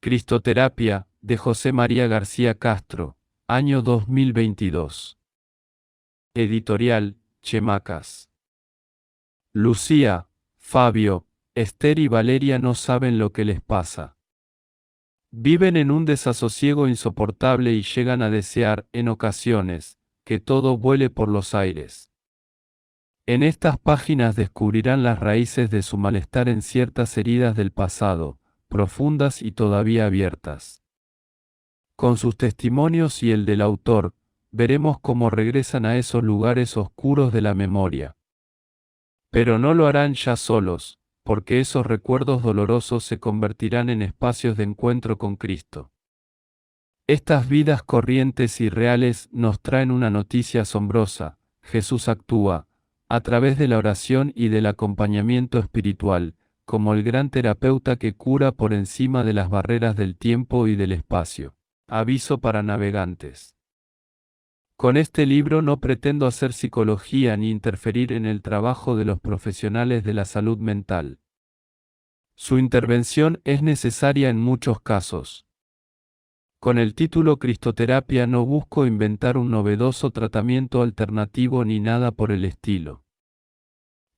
Cristoterapia, de José María García Castro, año 2022. Editorial, Chemacas. Lucía, Fabio, Esther y Valeria no saben lo que les pasa. Viven en un desasosiego insoportable y llegan a desear, en ocasiones, que todo vuele por los aires. En estas páginas descubrirán las raíces de su malestar en ciertas heridas del pasado, profundas y todavía abiertas. Con sus testimonios y el del autor, veremos cómo regresan a esos lugares oscuros de la memoria. Pero no lo harán ya solos, porque esos recuerdos dolorosos se convertirán en espacios de encuentro con Cristo. Estas vidas corrientes y reales nos traen una noticia asombrosa: Jesús actúa, a través de la oración y del acompañamiento espiritual, como el gran terapeuta que cura por encima de las barreras del tiempo y del espacio. Aviso para navegantes. Con este libro no pretendo hacer psicología ni interferir en el trabajo de los profesionales de la salud mental. Su intervención es necesaria en muchos casos. Con el título Cristoterapia no busco inventar un novedoso tratamiento alternativo ni nada por el estilo.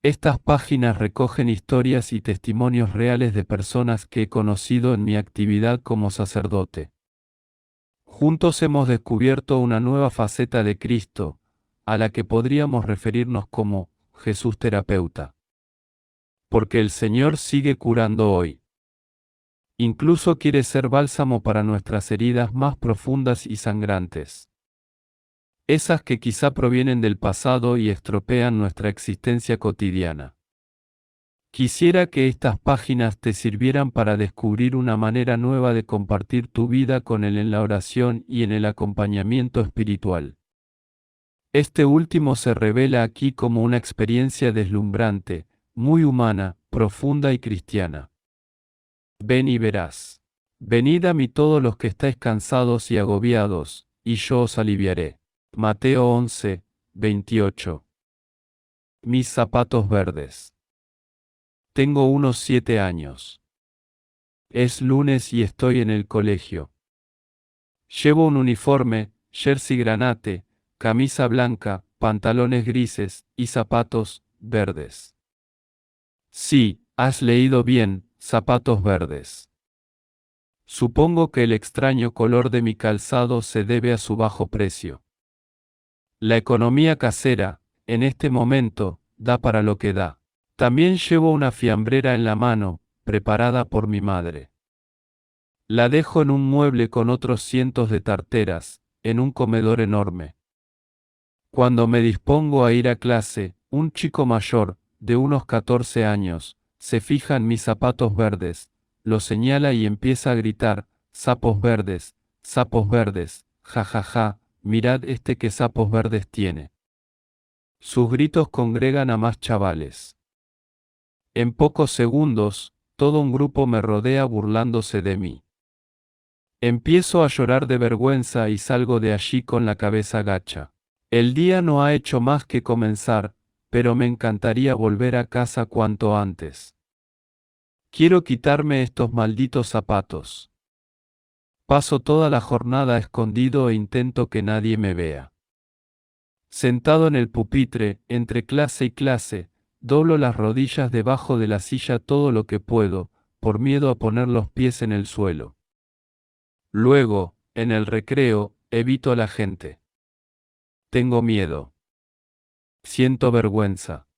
Estas páginas recogen historias y testimonios reales de personas que he conocido en mi actividad como sacerdote. Juntos hemos descubierto una nueva faceta de Cristo, a la que podríamos referirnos como Jesús terapeuta. Porque el Señor sigue curando hoy. Incluso quiere ser bálsamo para nuestras heridas más profundas y sangrantes. Esas que quizá provienen del pasado y estropean nuestra existencia cotidiana. Quisiera que estas páginas te sirvieran para descubrir una manera nueva de compartir tu vida con Él en la oración y en el acompañamiento espiritual. Este último se revela aquí como una experiencia deslumbrante, muy humana, profunda y cristiana. Ven y verás. Venid a mí todos los que estáis cansados y agobiados, y yo os aliviaré. Mateo 11, 28. Mis zapatos verdes. Tengo unos 7 años. Es lunes y estoy en el colegio. Llevo un uniforme, jersey granate, camisa blanca, pantalones grises y zapatos verdes. Sí, has leído bien, zapatos verdes. Supongo que el extraño color de mi calzado se debe a su bajo precio. La economía casera, en este momento, da para lo que da. También llevo una fiambrera en la mano, preparada por mi madre. La dejo en un mueble con otros cientos de tarteras, en un comedor enorme. Cuando me dispongo a ir a clase, un chico mayor, de unos 14 años, se fija en mis zapatos verdes, los señala y empieza a gritar: sapos verdes, ja ja ja, mirad qué sapos verdes tiene. Sus gritos congregan a más chavales. En pocos segundos, todo un grupo me rodea burlándose de mí. Empiezo a llorar de vergüenza y salgo de allí con la cabeza gacha. El día no ha hecho más que comenzar, pero me encantaría volver a casa cuanto antes. Quiero quitarme estos malditos zapatos. Paso toda la jornada escondido e intento que nadie me vea. Sentado en el pupitre, entre clase y clase, doblo las rodillas debajo de la silla todo lo que puedo, por miedo a poner los pies en el suelo. Luego, en el recreo, evito a la gente. Tengo miedo. Siento vergüenza.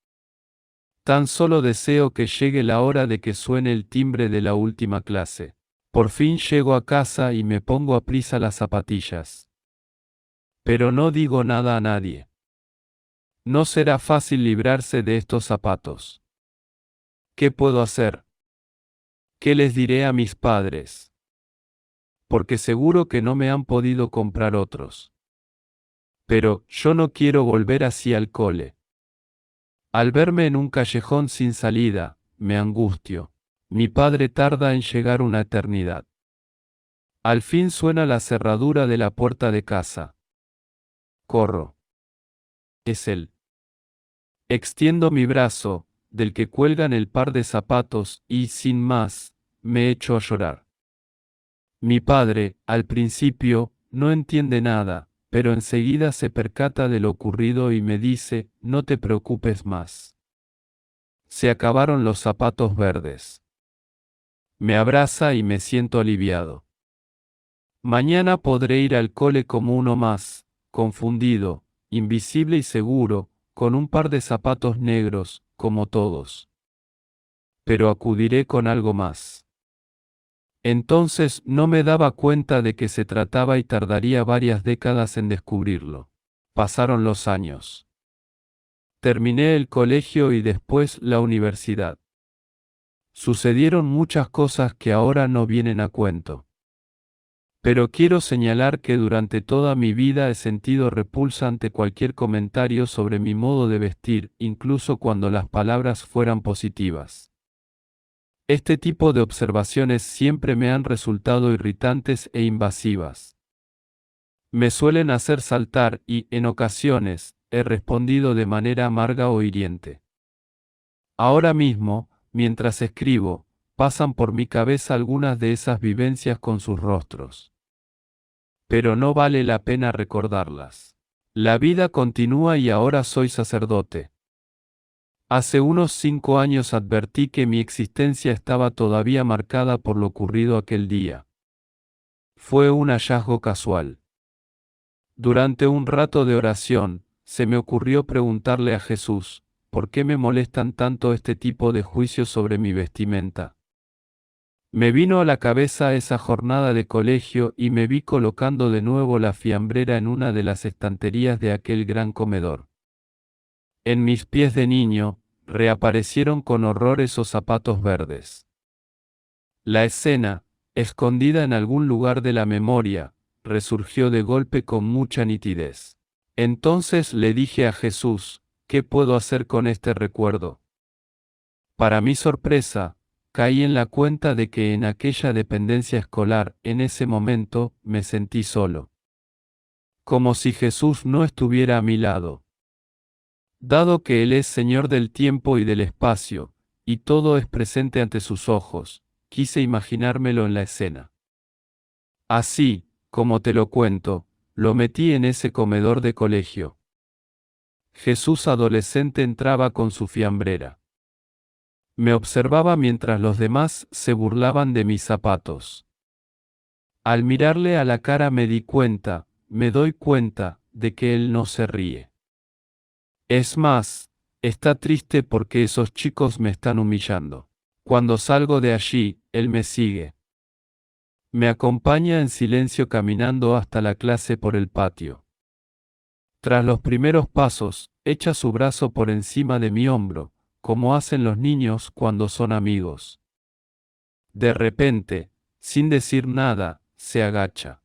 Tan solo deseo que llegue la hora de que suene el timbre de la última clase. Por fin llego a casa y me pongo a prisa las zapatillas. Pero no digo nada a nadie. No será fácil librarse de estos zapatos. ¿Qué puedo hacer? ¿Qué les diré a mis padres? Porque seguro que no me han podido comprar otros. Pero yo no quiero volver así al cole. Al verme en un callejón sin salida, me angustio. Mi padre tarda en llegar una eternidad. Al fin suena la cerradura de la puerta de casa. Corro. Es él. Extiendo mi brazo, del que cuelgan el par de zapatos, y sin más, me echo a llorar. Mi padre, al principio, no entiende nada, pero enseguida se percata de lo ocurrido y me dice, no te preocupes más. Se acabaron los zapatos verdes. Me abraza y me siento aliviado. Mañana podré ir al cole como uno más, confundido, invisible y seguro, con un par de zapatos negros, como todos. Pero acudiré con algo más. Entonces no me daba cuenta de que se trataba y tardaría varias décadas en descubrirlo. Pasaron los años. Terminé el colegio y después la universidad. Sucedieron muchas cosas que ahora no vienen a cuento. Pero quiero señalar que durante toda mi vida he sentido repulsa ante cualquier comentario sobre mi modo de vestir, incluso cuando las palabras fueran positivas. Este tipo de observaciones siempre me han resultado irritantes e invasivas. Me suelen hacer saltar y, en ocasiones, he respondido de manera amarga o hiriente. Ahora mismo, mientras escribo, pasan por mi cabeza algunas de esas vivencias con sus rostros. Pero no vale la pena recordarlas. La vida continúa y ahora soy sacerdote. Hace unos 5 años advertí que mi existencia estaba todavía marcada por lo ocurrido aquel día. Fue un hallazgo casual. Durante un rato de oración, se me ocurrió preguntarle a Jesús, ¿por qué me molestan tanto este tipo de juicios sobre mi vestimenta? Me vino a la cabeza esa jornada de colegio y me vi colocando de nuevo la fiambrera en una de las estanterías de aquel gran comedor. En mis pies de niño, reaparecieron con horror esos zapatos verdes. La escena, escondida en algún lugar de la memoria, resurgió de golpe con mucha nitidez. Entonces le dije a Jesús, ¿qué puedo hacer con este recuerdo? Para mi sorpresa, caí en la cuenta de que en aquella dependencia escolar, en ese momento, me sentí solo. Como si Jesús no estuviera a mi lado. Dado que Él es Señor del tiempo y del espacio, y todo es presente ante sus ojos, quise imaginármelo en la escena. Así, como te lo cuento, lo metí en ese comedor de colegio. Jesús adolescente entraba con su fiambrera. Me observaba mientras los demás se burlaban de mis zapatos. Al mirarle a la cara me doy cuenta, de que él no se ríe. Es más, está triste porque esos chicos me están humillando. Cuando salgo de allí, él me sigue. Me acompaña en silencio caminando hasta la clase por el patio. Tras los primeros pasos, echa su brazo por encima de mi hombro, como hacen los niños cuando son amigos. De repente, sin decir nada, se agacha.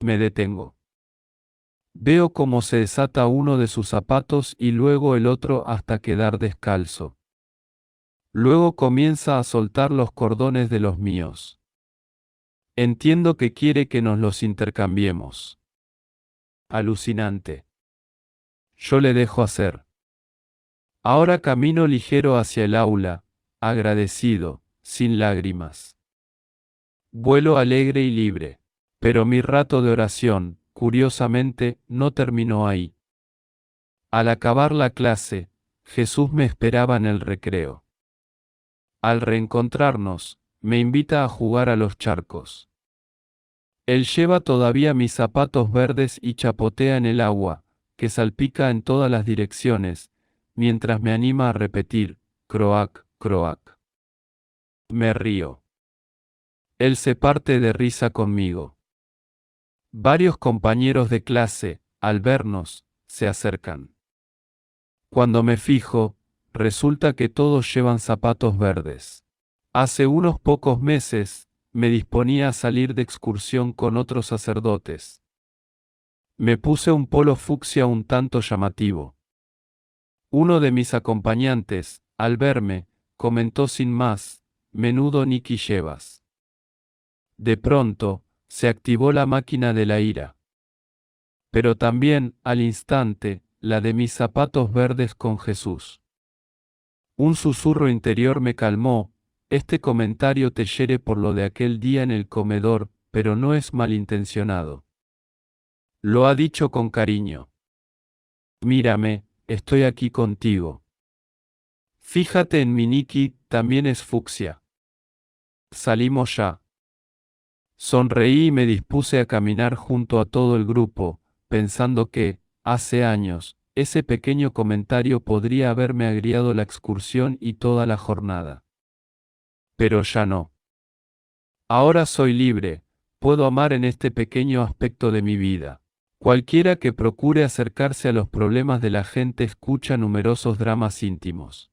Me detengo. Veo cómo se desata uno de sus zapatos y luego el otro hasta quedar descalzo. Luego comienza a soltar los cordones de los míos. Entiendo que quiere que nos los intercambiemos. Alucinante. Yo le dejo hacer. Ahora camino ligero hacia el aula, agradecido, sin lágrimas. Vuelo alegre y libre. Pero mi rato de oración, curiosamente, no terminó ahí. Al acabar la clase, Jesús me esperaba en el recreo. Al reencontrarnos, me invita a jugar a los charcos. Él lleva todavía mis zapatos verdes y chapotea en el agua, que salpica en todas las direcciones, mientras me anima a repetir, croac, croac. Me río. Él se parte de risa conmigo. Varios compañeros de clase, al vernos, se acercan. Cuando me fijo, resulta que todos llevan zapatos verdes. Hace unos pocos meses, me disponía a salir de excursión con otros sacerdotes. Me puse un polo fucsia un tanto llamativo. Uno de mis acompañantes, al verme, comentó sin más, menudo Nicky llevas. De pronto, se activó la máquina de la ira. Pero también, al instante, la de mis zapatos verdes con Jesús. Un susurro interior me calmó, este comentario te hiere por lo de aquel día en el comedor, pero no es malintencionado. Lo ha dicho con cariño. Mírame, estoy aquí contigo. Fíjate en mi Nikki, también es fucsia. Salimos ya. Sonreí y me dispuse a caminar junto a todo el grupo, pensando que, hace años, ese pequeño comentario podría haberme agriado la excursión y toda la jornada. Pero ya no. Ahora soy libre, puedo amar en este pequeño aspecto de mi vida. Cualquiera que procure acercarse a los problemas de la gente escucha numerosos dramas íntimos.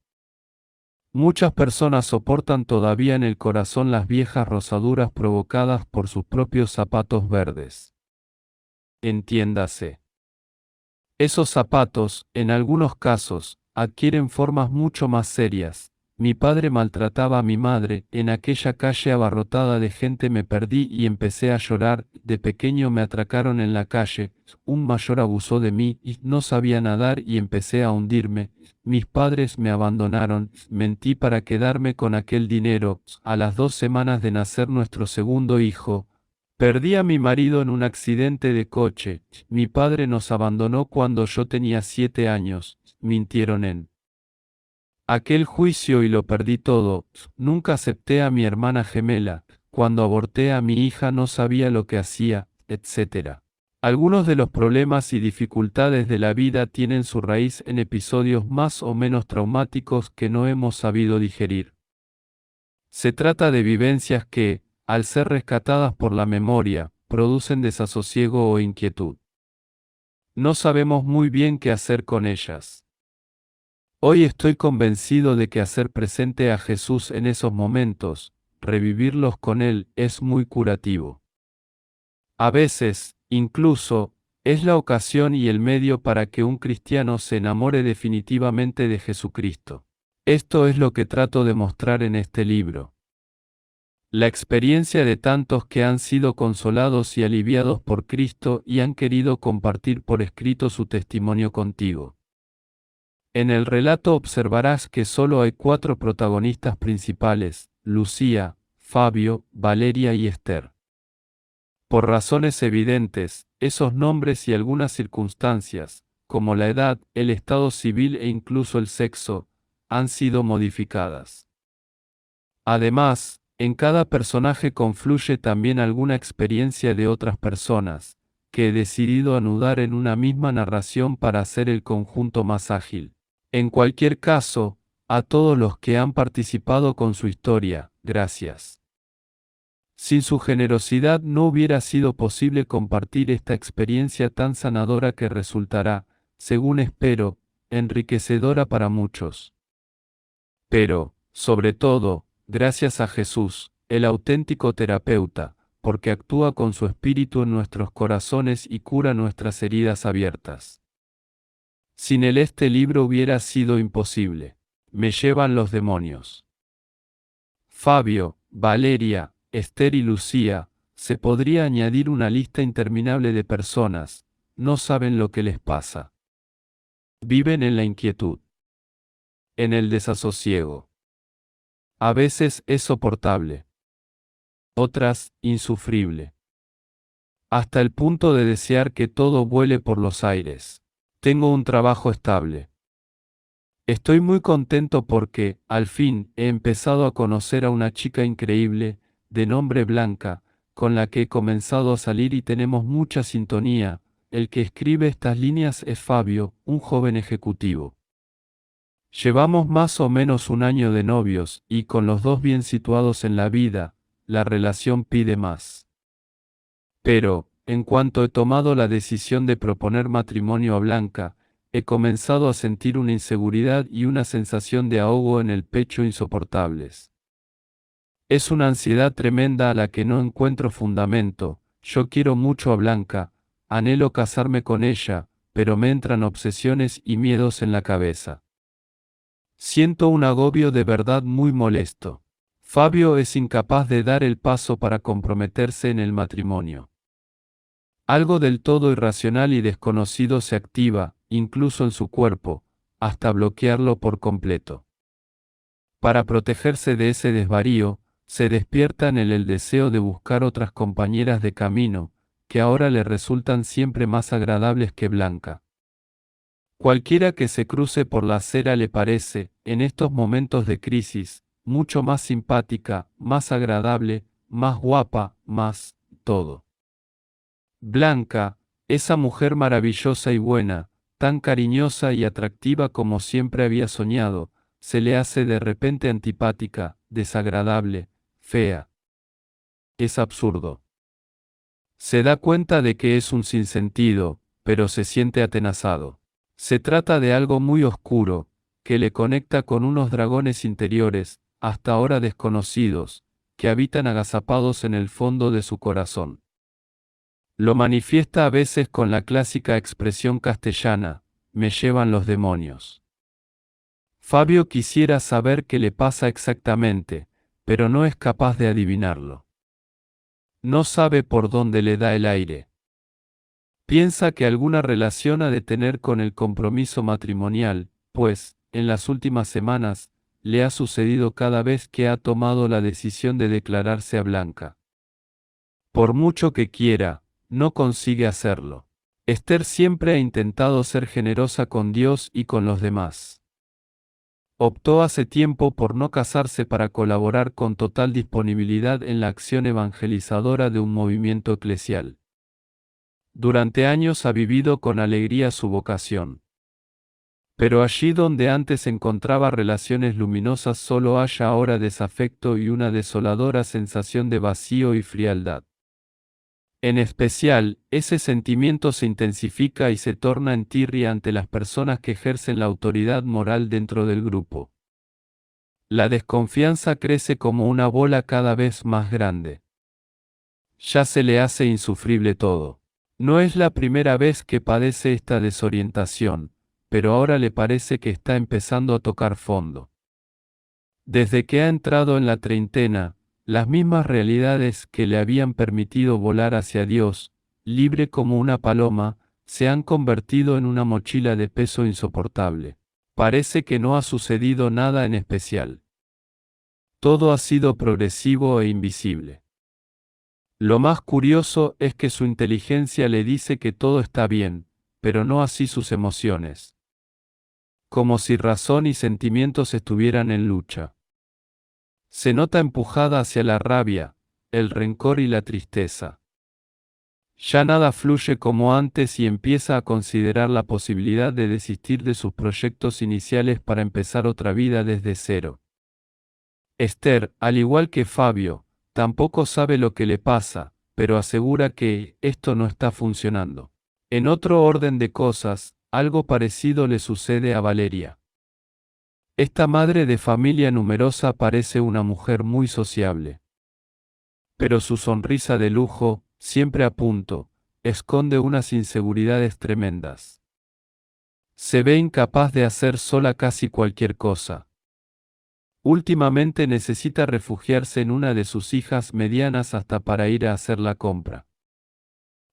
Muchas personas soportan todavía en el corazón las viejas rosaduras provocadas por sus propios zapatos verdes. Entiéndase. Esos zapatos, en algunos casos, adquieren formas mucho más serias. Mi padre maltrataba a mi madre, en aquella calle abarrotada de gente me perdí y empecé a llorar, de pequeño me atracaron en la calle, un mayor abusó de mí y no sabía nadar y empecé a hundirme, mis padres me abandonaron, mentí para quedarme con aquel dinero, a las 2 semanas de nacer nuestro segundo hijo, perdí a mi marido en un accidente de coche, mi padre nos abandonó cuando yo tenía 7 años, mintieron en aquel juicio y lo perdí todo, nunca acepté a mi hermana gemela, cuando aborté a mi hija no sabía lo que hacía, etc. Algunos de los problemas y dificultades de la vida tienen su raíz en episodios más o menos traumáticos que no hemos sabido digerir. Se trata de vivencias que, al ser rescatadas por la memoria, producen desasosiego o inquietud. No sabemos muy bien qué hacer con ellas. Hoy estoy convencido de que hacer presente a Jesús en esos momentos, revivirlos con Él, es muy curativo. A veces, incluso, es la ocasión y el medio para que un cristiano se enamore definitivamente de Jesucristo. Esto es lo que trato de mostrar en este libro. La experiencia de tantos que han sido consolados y aliviados por Cristo y han querido compartir por escrito su testimonio contigo. En el relato observarás que solo hay 4 protagonistas principales, Lucía, Fabio, Valeria y Esther. Por razones evidentes, esos nombres y algunas circunstancias, como la edad, el estado civil e incluso el sexo, han sido modificadas. Además, en cada personaje confluye también alguna experiencia de otras personas, que he decidido anudar en una misma narración para hacer el conjunto más ágil. En cualquier caso, a todos los que han participado con su historia, gracias. Sin su generosidad no hubiera sido posible compartir esta experiencia tan sanadora que resultará, según espero, enriquecedora para muchos. Pero, sobre todo, gracias a Jesús, el auténtico terapeuta, porque actúa con su espíritu en nuestros corazones y cura nuestras heridas abiertas. Sin él este libro hubiera sido imposible. Me llevan los demonios. Fabio, Valeria, Esther y Lucía, se podría añadir una lista interminable de personas, no saben lo que les pasa. Viven en la inquietud. En el desasosiego. A veces es soportable. Otras, insufrible. Hasta el punto de desear que todo vuele por los aires. Tengo un trabajo estable. Estoy muy contento porque, al fin, he empezado a conocer a una chica increíble, de nombre Blanca, con la que he comenzado a salir y tenemos mucha sintonía. El que escribe estas líneas es Fabio, un joven ejecutivo. Llevamos más o menos un año de novios, y con los dos bien situados en la vida, la relación pide más. Pero, en cuanto he tomado la decisión de proponer matrimonio a Blanca, he comenzado a sentir una inseguridad y una sensación de ahogo en el pecho insoportables. Es una ansiedad tremenda a la que no encuentro fundamento. Yo quiero mucho a Blanca, anhelo casarme con ella, pero me entran obsesiones y miedos en la cabeza. Siento un agobio de verdad muy molesto. Fabio es incapaz de dar el paso para comprometerse en el matrimonio. Algo del todo irracional y desconocido se activa, incluso en su cuerpo, hasta bloquearlo por completo. Para protegerse de ese desvarío, se despierta en él el deseo de buscar otras compañeras de camino, que ahora le resultan siempre más agradables que Blanca. Cualquiera que se cruce por la acera le parece, en estos momentos de crisis, mucho más simpática, más agradable, más guapa, más todo. Blanca, esa mujer maravillosa y buena, tan cariñosa y atractiva como siempre había soñado, se le hace de repente antipática, desagradable, fea. Es absurdo. Se da cuenta de que es un sinsentido, pero se siente atenazado. Se trata de algo muy oscuro, que le conecta con unos dragones interiores, hasta ahora desconocidos, que habitan agazapados en el fondo de su corazón. Lo manifiesta a veces con la clásica expresión castellana, me llevan los demonios. Fabio quisiera saber qué le pasa exactamente, pero no es capaz de adivinarlo. No sabe por dónde le da el aire. Piensa que alguna relación ha de tener con el compromiso matrimonial, pues, en las últimas semanas, le ha sucedido cada vez que ha tomado la decisión de declararse a Blanca. Por mucho que quiera, no consigue hacerlo. Esther siempre ha intentado ser generosa con Dios y con los demás. Optó hace tiempo por no casarse para colaborar con total disponibilidad en la acción evangelizadora de un movimiento eclesial. Durante años ha vivido con alegría su vocación. Pero allí donde antes encontraba relaciones luminosas solo halla ahora desafecto y una desoladora sensación de vacío y frialdad. En especial, ese sentimiento se intensifica y se torna en tirria ante las personas que ejercen la autoridad moral dentro del grupo. La desconfianza crece como una bola cada vez más grande. Ya se le hace insufrible todo. No es la primera vez que padece esta desorientación, pero ahora le parece que está empezando a tocar fondo. Desde que ha entrado en la treintena, las mismas realidades que le habían permitido volar hacia Dios, libre como una paloma, se han convertido en una mochila de peso insoportable. Parece que no ha sucedido nada en especial. Todo ha sido progresivo e invisible. Lo más curioso es que su inteligencia le dice que todo está bien, pero no así sus emociones. Como si razón y sentimientos estuvieran en lucha. Se nota empujada hacia la rabia, el rencor y la tristeza. Ya nada fluye como antes y empieza a considerar la posibilidad de desistir de sus proyectos iniciales para empezar otra vida desde cero. Esther, al igual que Fabio, tampoco sabe lo que le pasa, pero asegura que esto no está funcionando. En otro orden de cosas, algo parecido le sucede a Valeria. Esta madre de familia numerosa parece una mujer muy sociable. Pero su sonrisa de lujo, siempre a punto, esconde unas inseguridades tremendas. Se ve incapaz de hacer sola casi cualquier cosa. Últimamente necesita refugiarse en una de sus hijas medianas hasta para ir a hacer la compra.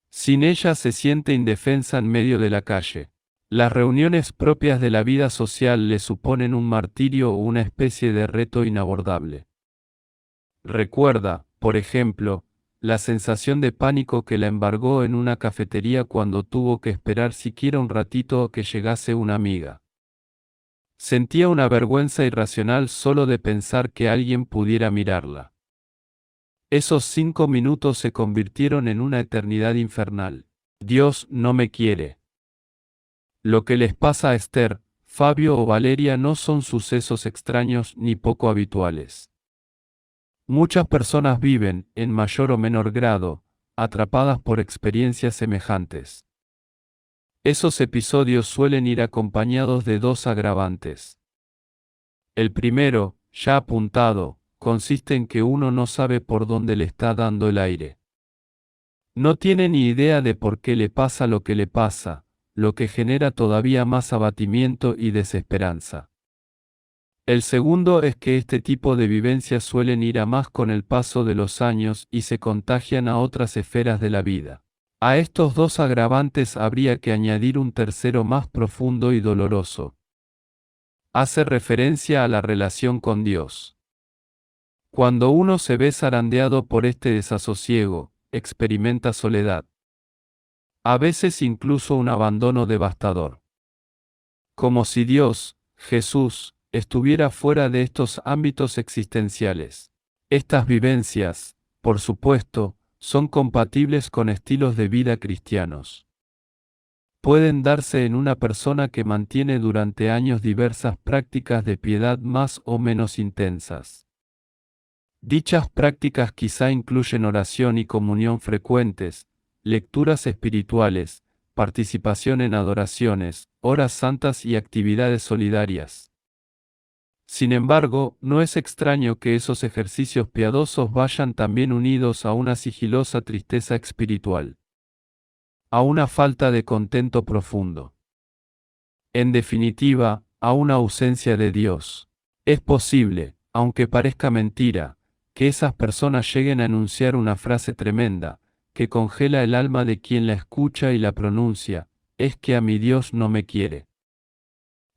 Sin ella se siente indefensa en medio de la calle. Las reuniones propias de la vida social le suponen un martirio o una especie de reto inabordable. Recuerda, por ejemplo, la sensación de pánico que la embargó en una cafetería cuando tuvo que esperar siquiera un ratito a que llegase una amiga. Sentía una vergüenza irracional solo de pensar que alguien pudiera mirarla. Esos 5 minutos se convirtieron en una eternidad infernal. Dios no me quiere. Lo que les pasa a Esther, Fabio o Valeria no son sucesos extraños ni poco habituales. Muchas personas viven, en mayor o menor grado, atrapadas por experiencias semejantes. Esos episodios suelen ir acompañados de dos agravantes. El primero, ya apuntado, consiste en que uno no sabe por dónde le está dando el aire. No tiene ni idea de por qué le pasa lo que le pasa, lo que genera todavía más abatimiento y desesperanza. El segundo es que este tipo de vivencias suelen ir a más con el paso de los años y se contagian a otras esferas de la vida. A estos dos agravantes habría que añadir un tercero más profundo y doloroso. Hace referencia a la relación con Dios. Cuando uno se ve zarandeado por este desasosiego, experimenta soledad. A veces incluso un abandono devastador. Como si Dios, Jesús, estuviera fuera de estos ámbitos existenciales. Estas vivencias, por supuesto, son compatibles con estilos de vida cristianos. Pueden darse en una persona que mantiene durante años diversas prácticas de piedad más o menos intensas. Dichas prácticas quizá incluyen oración y comunión frecuentes, lecturas espirituales, participación en adoraciones, horas santas y actividades solidarias. Sin embargo, no es extraño que esos ejercicios piadosos vayan también unidos a una sigilosa tristeza espiritual, a una falta de contento profundo. En definitiva, a una ausencia de Dios. Es posible, aunque parezca mentira, que esas personas lleguen a enunciar una frase tremenda, que congela el alma de quien la escucha y la pronuncia: es que a mi Dios no me quiere.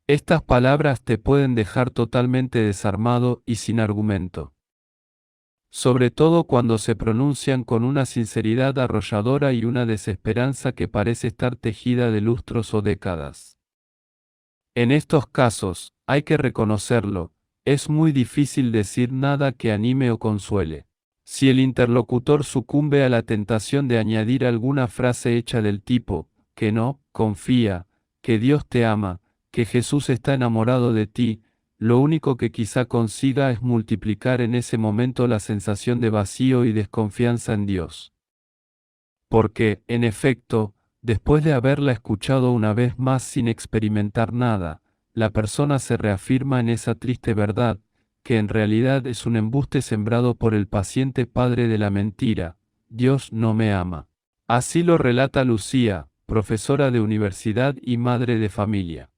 Estas palabras te pueden dejar totalmente desarmado y sin argumento. Sobre todo cuando se pronuncian con una sinceridad arrolladora y una desesperanza que parece estar tejida de lustros o décadas. En estos casos, hay que reconocerlo, es muy difícil decir nada que anime o consuele. Si el interlocutor sucumbe a la tentación de añadir alguna frase hecha del tipo, que no, confía, que Dios te ama, que Jesús está enamorado de ti, lo único que quizá consiga es multiplicar en ese momento la sensación de vacío y desconfianza en Dios. Porque, en efecto, después de haberla escuchado una vez más sin experimentar nada, la persona se reafirma en esa triste verdad, que en realidad es un embuste sembrado por el paciente padre de la mentira: Dios no me ama. Así lo relata Lucía, profesora de universidad y madre de familia.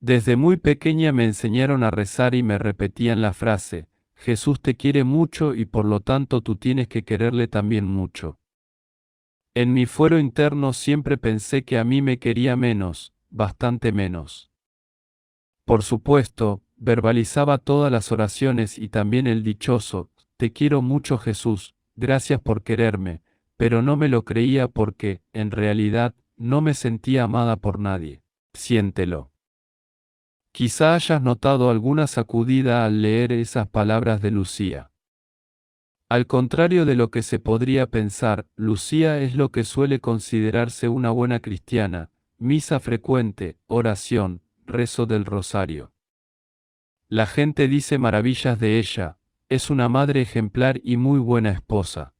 Desde muy pequeña me enseñaron a rezar y me repetían la frase: Jesús te quiere mucho y por lo tanto tú tienes que quererle también mucho. En mi fuero interno siempre pensé que a mí me quería menos, bastante menos. Por supuesto, verbalizaba todas las oraciones y también el dichoso: te quiero mucho Jesús, gracias por quererme, pero no me lo creía porque, en realidad, no me sentía amada por nadie. Siéntelo. Quizá hayas notado alguna sacudida al leer esas palabras de Lucía. Al contrario de lo que se podría pensar, Lucía es lo que suele considerarse una buena cristiana: misa frecuente, oración, rezo del rosario. La gente dice maravillas de ella: es una madre ejemplar y muy buena esposa.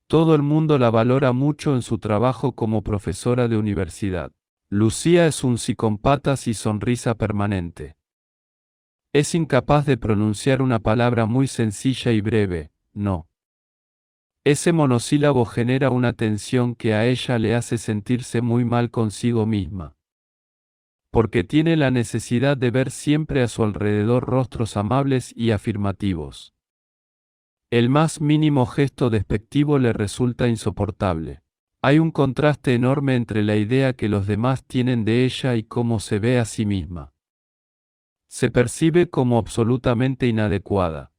Todo el mundo la valora mucho en su trabajo como profesora de universidad. Lucía es un psicópata y sonrisa permanente. Es incapaz de pronunciar una palabra muy sencilla y breve: no. Ese monosílabo genera una tensión que a ella le hace sentirse muy mal consigo misma. Porque tiene la necesidad de ver siempre a su alrededor rostros amables y afirmativos. El más mínimo gesto despectivo le resulta insoportable. Hay un contraste enorme entre la idea que los demás tienen de ella y cómo se ve a sí misma. Se percibe como absolutamente inadecuada.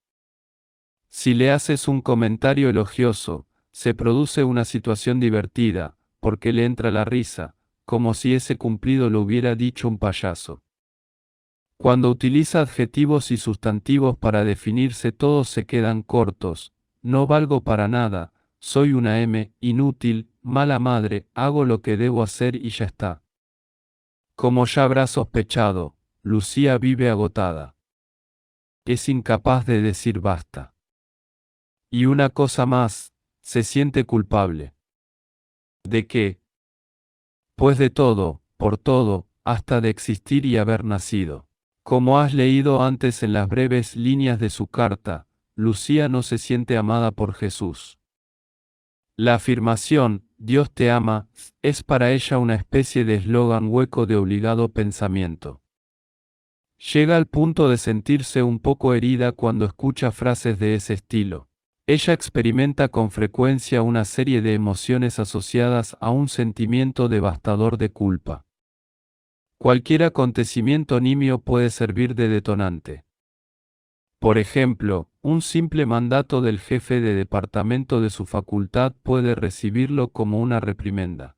Si le haces un comentario elogioso, se produce una situación divertida, porque le entra la risa, como si ese cumplido lo hubiera dicho un payaso. Cuando utiliza adjetivos y sustantivos para definirse, todos se quedan cortos: no valgo para nada, soy una inútil, mala madre, hago lo que debo hacer y ya está. Como ya habrás sospechado, Lucía vive agotada. Es incapaz de decir basta. Y una cosa más, se siente culpable. ¿De qué? Pues de todo, por todo, hasta de existir y haber nacido. Como has leído antes en las breves líneas de su carta, Lucía no se siente amada por Jesús. La afirmación, Dios te ama, es para ella una especie de eslogan hueco de obligado pensamiento. Llega al punto de sentirse un poco herida cuando escucha frases de ese estilo. Ella experimenta con frecuencia una serie de emociones asociadas a un sentimiento devastador de culpa. Cualquier acontecimiento nimio puede servir de detonante. Por ejemplo, un simple mandato del jefe de departamento de su facultad puede recibirlo como una reprimenda.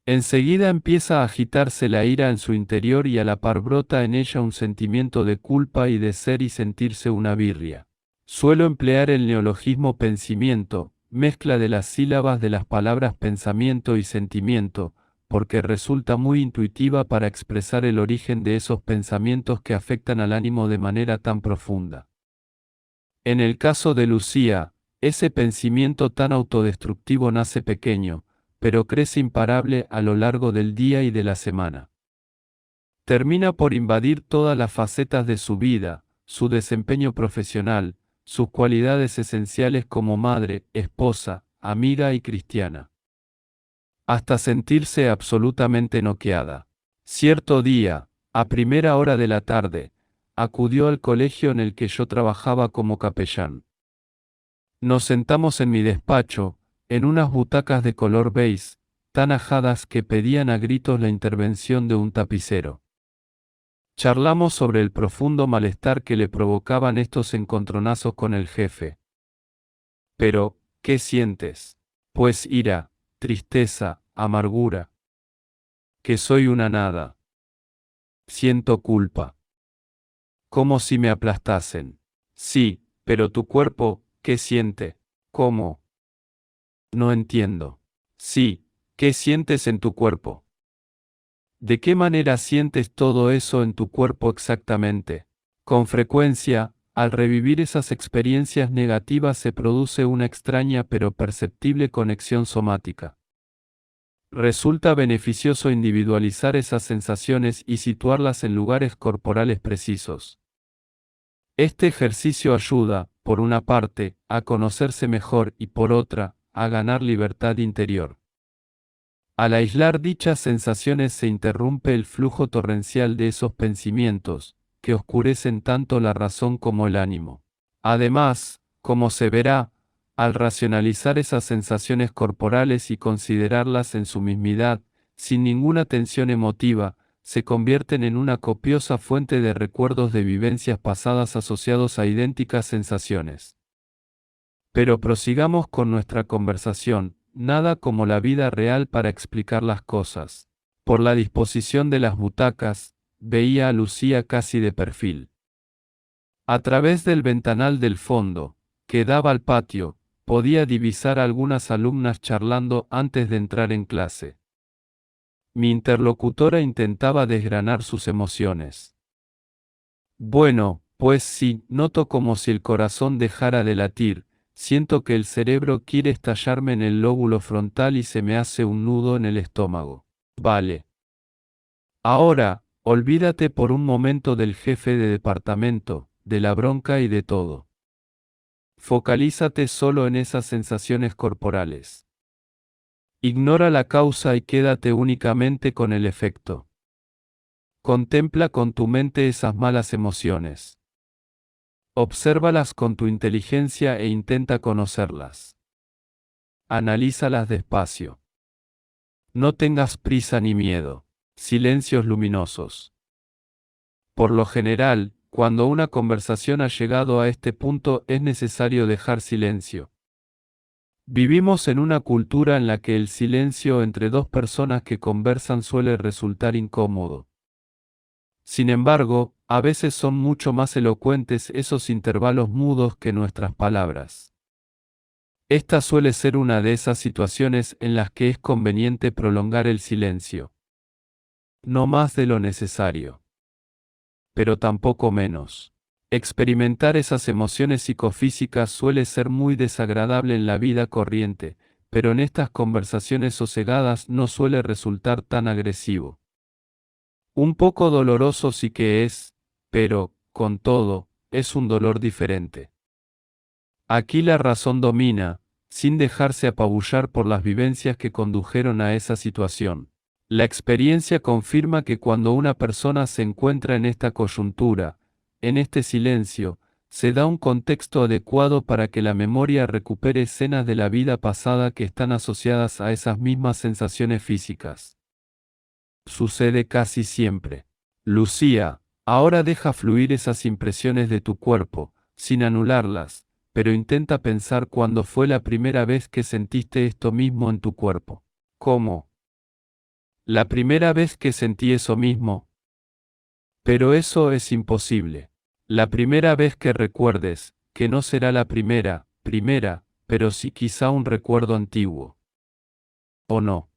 Enseguida empieza a agitarse la ira en su interior y a la par brota en ella un sentimiento de culpa y de ser y sentirse una birria. Suelo emplear el neologismo pensamiento, mezcla de las sílabas de las palabras pensamiento y sentimiento, porque resulta muy intuitiva para expresar el origen de esos pensamientos que afectan al ánimo de manera tan profunda. En el caso de Lucía, ese pensamiento tan autodestructivo nace pequeño, pero crece imparable a lo largo del día y de la semana. Termina por invadir todas las facetas de su vida, su desempeño profesional, sus cualidades esenciales como madre, esposa, amiga y cristiana. Hasta sentirse absolutamente noqueada. Cierto día, a primera hora de la tarde, acudió al colegio en el que yo trabajaba como capellán. Nos sentamos en mi despacho, en unas butacas de color beige, tan ajadas que pedían a gritos la intervención de un tapicero. Charlamos sobre el profundo malestar que le provocaban estos encontronazos con el jefe. Pero, ¿qué sientes? Pues ira, tristeza, amargura. Que soy una nada. Siento culpa. Como si me aplastasen. Sí, pero tu cuerpo, ¿qué siente? ¿Cómo? No entiendo. Sí, ¿qué sientes en tu cuerpo? ¿De qué manera sientes todo eso en tu cuerpo exactamente? Con frecuencia, al revivir esas experiencias negativas se produce una extraña pero perceptible conexión somática. Resulta beneficioso individualizar esas sensaciones y situarlas en lugares corporales precisos. Este ejercicio ayuda, por una parte, a conocerse mejor y por otra, a ganar libertad interior. Al aislar dichas sensaciones se interrumpe el flujo torrencial de esos pensamientos, que oscurecen tanto la razón como el ánimo. Además, como se verá, al racionalizar esas sensaciones corporales y considerarlas en su mismidad, sin ninguna tensión emotiva, se convierten en una copiosa fuente de recuerdos de vivencias pasadas asociados a idénticas sensaciones. Pero prosigamos con nuestra conversación. Nada como la vida real para explicar las cosas. Por la disposición de las butacas, veía a Lucía casi de perfil. A través del ventanal del fondo, que daba al patio, podía divisar a algunas alumnas charlando antes de entrar en clase. Mi interlocutora intentaba desgranar sus emociones. Bueno, pues sí, noto como si el corazón dejara de latir. Siento que el cerebro quiere estallarme en el lóbulo frontal y se me hace un nudo en el estómago. Vale. Ahora, olvídate por un momento del jefe de departamento, de la bronca y de todo. Focalízate solo en esas sensaciones corporales. Ignora la causa y quédate únicamente con el efecto. Contempla con tu mente esas malas emociones. Obsérvalas con tu inteligencia e intenta conocerlas. Analízalas despacio. No tengas prisa ni miedo. Silencios luminosos. Por lo general, cuando una conversación ha llegado a este punto es necesario dejar silencio. Vivimos en una cultura en la que el silencio entre dos personas que conversan suele resultar incómodo. Sin embargo, a veces son mucho más elocuentes esos intervalos mudos que nuestras palabras. Esta suele ser una de esas situaciones en las que es conveniente prolongar el silencio. No más de lo necesario. Pero tampoco menos. Experimentar esas emociones psicofísicas suele ser muy desagradable en la vida corriente, pero en estas conversaciones sosegadas no suele resultar tan agresivo. Un poco doloroso sí que es, pero, con todo, es un dolor diferente. Aquí la razón domina, sin dejarse apabullar por las vivencias que condujeron a esa situación. La experiencia confirma que cuando una persona se encuentra en esta coyuntura, en este silencio, se da un contexto adecuado para que la memoria recupere escenas de la vida pasada que están asociadas a esas mismas sensaciones físicas. Sucede casi siempre. Lucía, ahora deja fluir esas impresiones de tu cuerpo, sin anularlas, pero intenta pensar cuándo fue la primera vez que sentiste esto mismo en tu cuerpo. ¿Cómo? La primera vez que sentí eso mismo. Pero eso es imposible. La primera vez que recuerdes, que no será la primera, pero sí quizá un recuerdo antiguo. ¿O no?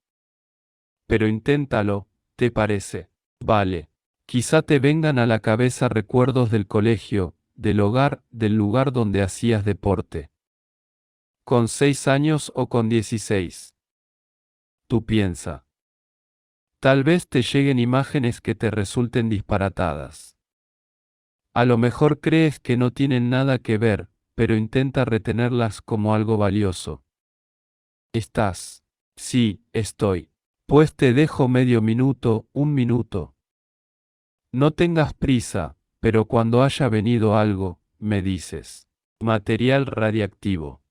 Pero inténtalo, ¿te parece? Vale. Quizá te vengan a la cabeza recuerdos del colegio, del hogar, del lugar donde hacías deporte. Con 6 años o con 16. Tú piensa. Tal vez te lleguen imágenes que te resulten disparatadas. A lo mejor crees que no tienen nada que ver, pero intenta retenerlas como algo valioso. ¿Estás? Sí, estoy. Pues te dejo medio minuto, un minuto. No tengas prisa, pero cuando haya venido algo, me dices. Material radiactivo.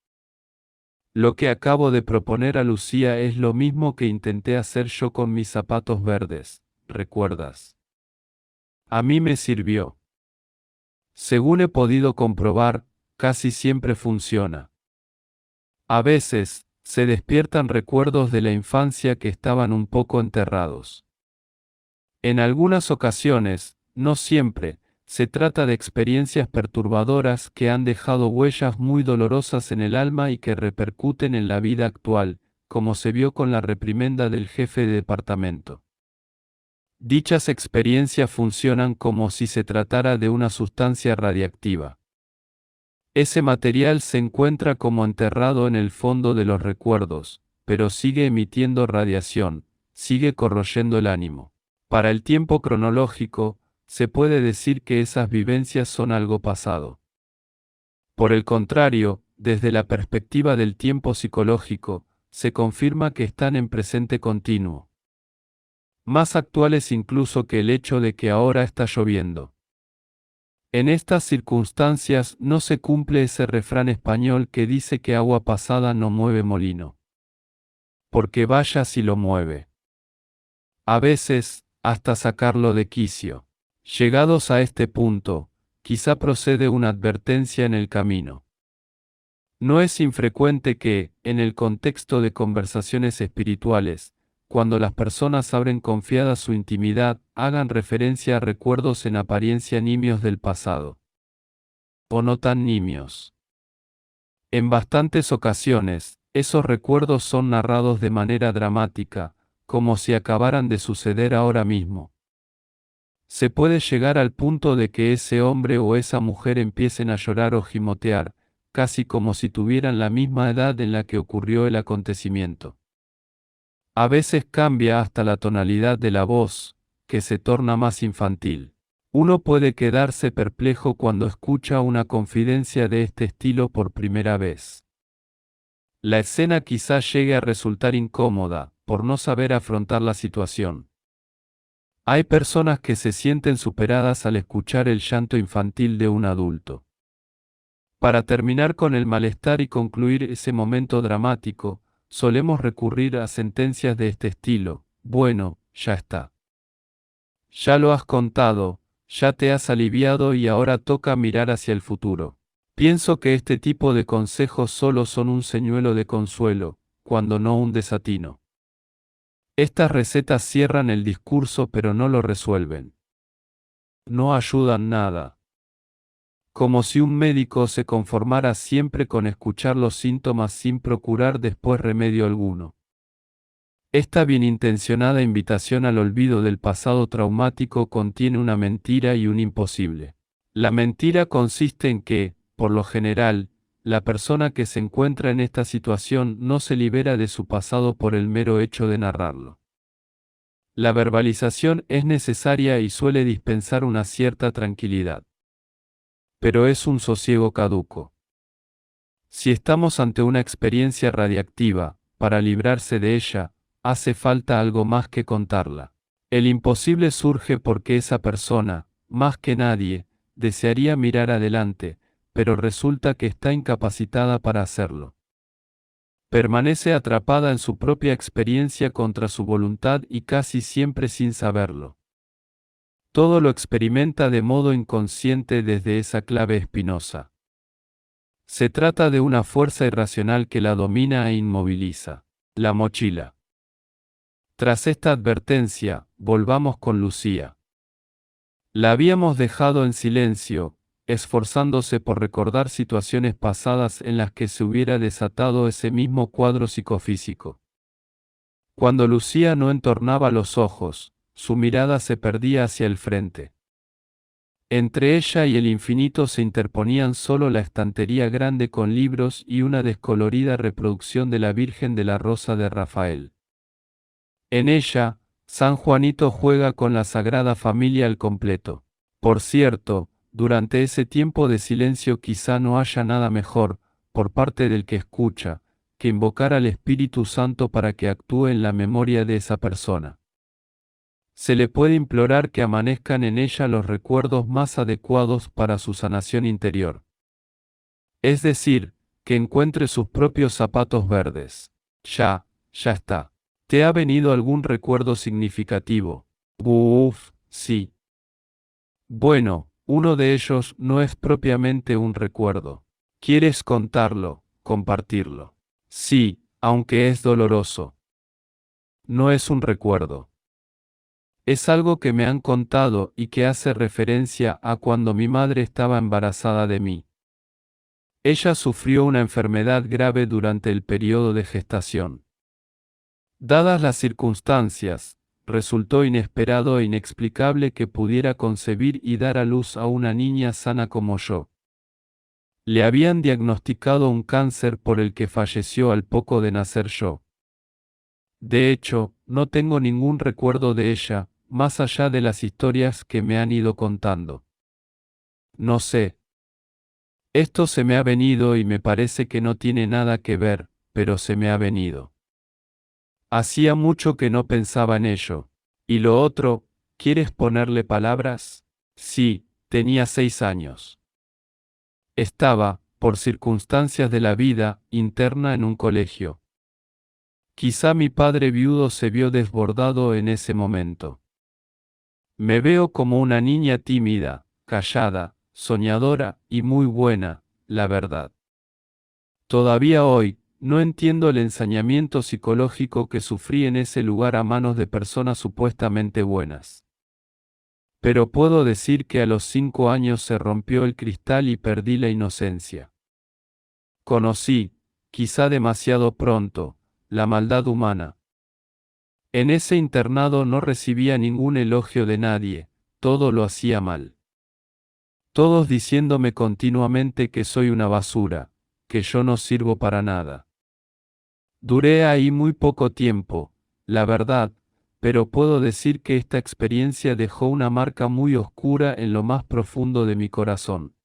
Lo que acabo de proponer a Lucía es lo mismo que intenté hacer yo con mis zapatos verdes, ¿recuerdas? A mí me sirvió. Según he podido comprobar, casi siempre funciona. A veces, se despiertan recuerdos de la infancia que estaban un poco enterrados. En algunas ocasiones, no siempre, se trata de experiencias perturbadoras que han dejado huellas muy dolorosas en el alma y que repercuten en la vida actual, como se vio con la reprimenda del jefe de departamento. Dichas experiencias funcionan como si se tratara de una sustancia radiactiva. Ese material se encuentra como enterrado en el fondo de los recuerdos, pero sigue emitiendo radiación, sigue corroyendo el ánimo. Para el tiempo cronológico, se puede decir que esas vivencias son algo pasado. Por el contrario, desde la perspectiva del tiempo psicológico, se confirma que están en presente continuo. Más actuales incluso que el hecho de que ahora está lloviendo. En estas circunstancias no se cumple ese refrán español que dice que agua pasada no mueve molino. Porque vaya si lo mueve. A veces, hasta sacarlo de quicio. Llegados a este punto, quizá procede una advertencia en el camino. No es infrecuente que, en el contexto de conversaciones espirituales, cuando las personas abren confiada su intimidad, hagan referencia a recuerdos en apariencia nimios del pasado. O no tan nimios. En bastantes ocasiones, esos recuerdos son narrados de manera dramática, como si acabaran de suceder ahora mismo. Se puede llegar al punto de que ese hombre o esa mujer empiecen a llorar o gimotear, casi como si tuvieran la misma edad en la que ocurrió el acontecimiento. A veces cambia hasta la tonalidad de la voz, que se torna más infantil. Uno puede quedarse perplejo cuando escucha una confidencia de este estilo por primera vez. La escena quizás llegue a resultar incómoda, por no saber afrontar la situación. Hay personas que se sienten superadas al escuchar el llanto infantil de un adulto. Para terminar con el malestar y concluir ese momento dramático, solemos recurrir a sentencias de este estilo: bueno, ya está. Ya lo has contado, ya te has aliviado y ahora toca mirar hacia el futuro. Pienso que este tipo de consejos solo son un señuelo de consuelo, cuando no un desatino. Estas recetas cierran el discurso pero no lo resuelven. No ayudan nada. Como si un médico se conformara siempre con escuchar los síntomas sin procurar después remedio alguno. Esta bienintencionada invitación al olvido del pasado traumático contiene una mentira y un imposible. La mentira consiste en que, por lo general, la persona que se encuentra en esta situación no se libera de su pasado por el mero hecho de narrarlo. La verbalización es necesaria y suele dispensar una cierta tranquilidad. Pero es un sosiego caduco. Si estamos ante una experiencia radiactiva, para librarse de ella, hace falta algo más que contarla. El imposible surge porque esa persona, más que nadie, desearía mirar adelante, pero resulta que está incapacitada para hacerlo. Permanece atrapada en su propia experiencia contra su voluntad y casi siempre sin saberlo. Todo lo experimenta de modo inconsciente desde esa clave espinosa. Se trata de una fuerza irracional que la domina e inmoviliza. La mochila. Tras esta advertencia, volvamos con Lucía. La habíamos dejado en silencio, esforzándose por recordar situaciones pasadas en las que se hubiera desatado ese mismo cuadro psicofísico. Cuando Lucía no entornaba los ojos, su mirada se perdía hacia el frente. Entre ella y el infinito se interponían solo la estantería grande con libros y una descolorida reproducción de la Virgen de la Rosa de Rafael. En ella, San Juanito juega con la Sagrada Familia al completo. Por cierto, durante ese tiempo de silencio quizá no haya nada mejor, por parte del que escucha, que invocar al Espíritu Santo para que actúe en la memoria de esa persona. Se le puede implorar que amanezcan en ella los recuerdos más adecuados para su sanación interior. Es decir, que encuentre sus propios zapatos verdes. Ya está. ¿Te ha venido algún recuerdo significativo? Uf, sí. Bueno, uno de ellos no es propiamente un recuerdo. ¿Quieres contarlo, compartirlo? Sí, aunque es doloroso. No es un recuerdo. Es algo que me han contado y que hace referencia a cuando mi madre estaba embarazada de mí. Ella sufrió una enfermedad grave durante el periodo de gestación. Dadas las circunstancias, resultó inesperado e inexplicable que pudiera concebir y dar a luz a una niña sana como yo. Le habían diagnosticado un cáncer por el que falleció al poco de nacer yo. De hecho, no tengo ningún recuerdo de ella, más allá de las historias que me han ido contando. No sé. Esto se me ha venido y me parece que no tiene nada que ver, pero se me ha venido. Hacía mucho que no pensaba en ello. Y lo otro, ¿quieres ponerle palabras? Sí, tenía 6 años. Estaba, por circunstancias de la vida, interna en un colegio. Quizá mi padre viudo se vio desbordado en ese momento. Me veo como una niña tímida, callada, soñadora y muy buena, la verdad. Todavía hoy, no entiendo el ensañamiento psicológico que sufrí en ese lugar a manos de personas supuestamente buenas. Pero puedo decir que a los 5 años se rompió el cristal y perdí la inocencia. Conocí, quizá demasiado pronto, la maldad humana. En ese internado no recibía ningún elogio de nadie, todo lo hacía mal. Todos diciéndome continuamente que soy una basura, que yo no sirvo para nada. Duré ahí muy poco tiempo, la verdad, pero puedo decir que esta experiencia dejó una marca muy oscura en lo más profundo de mi corazón.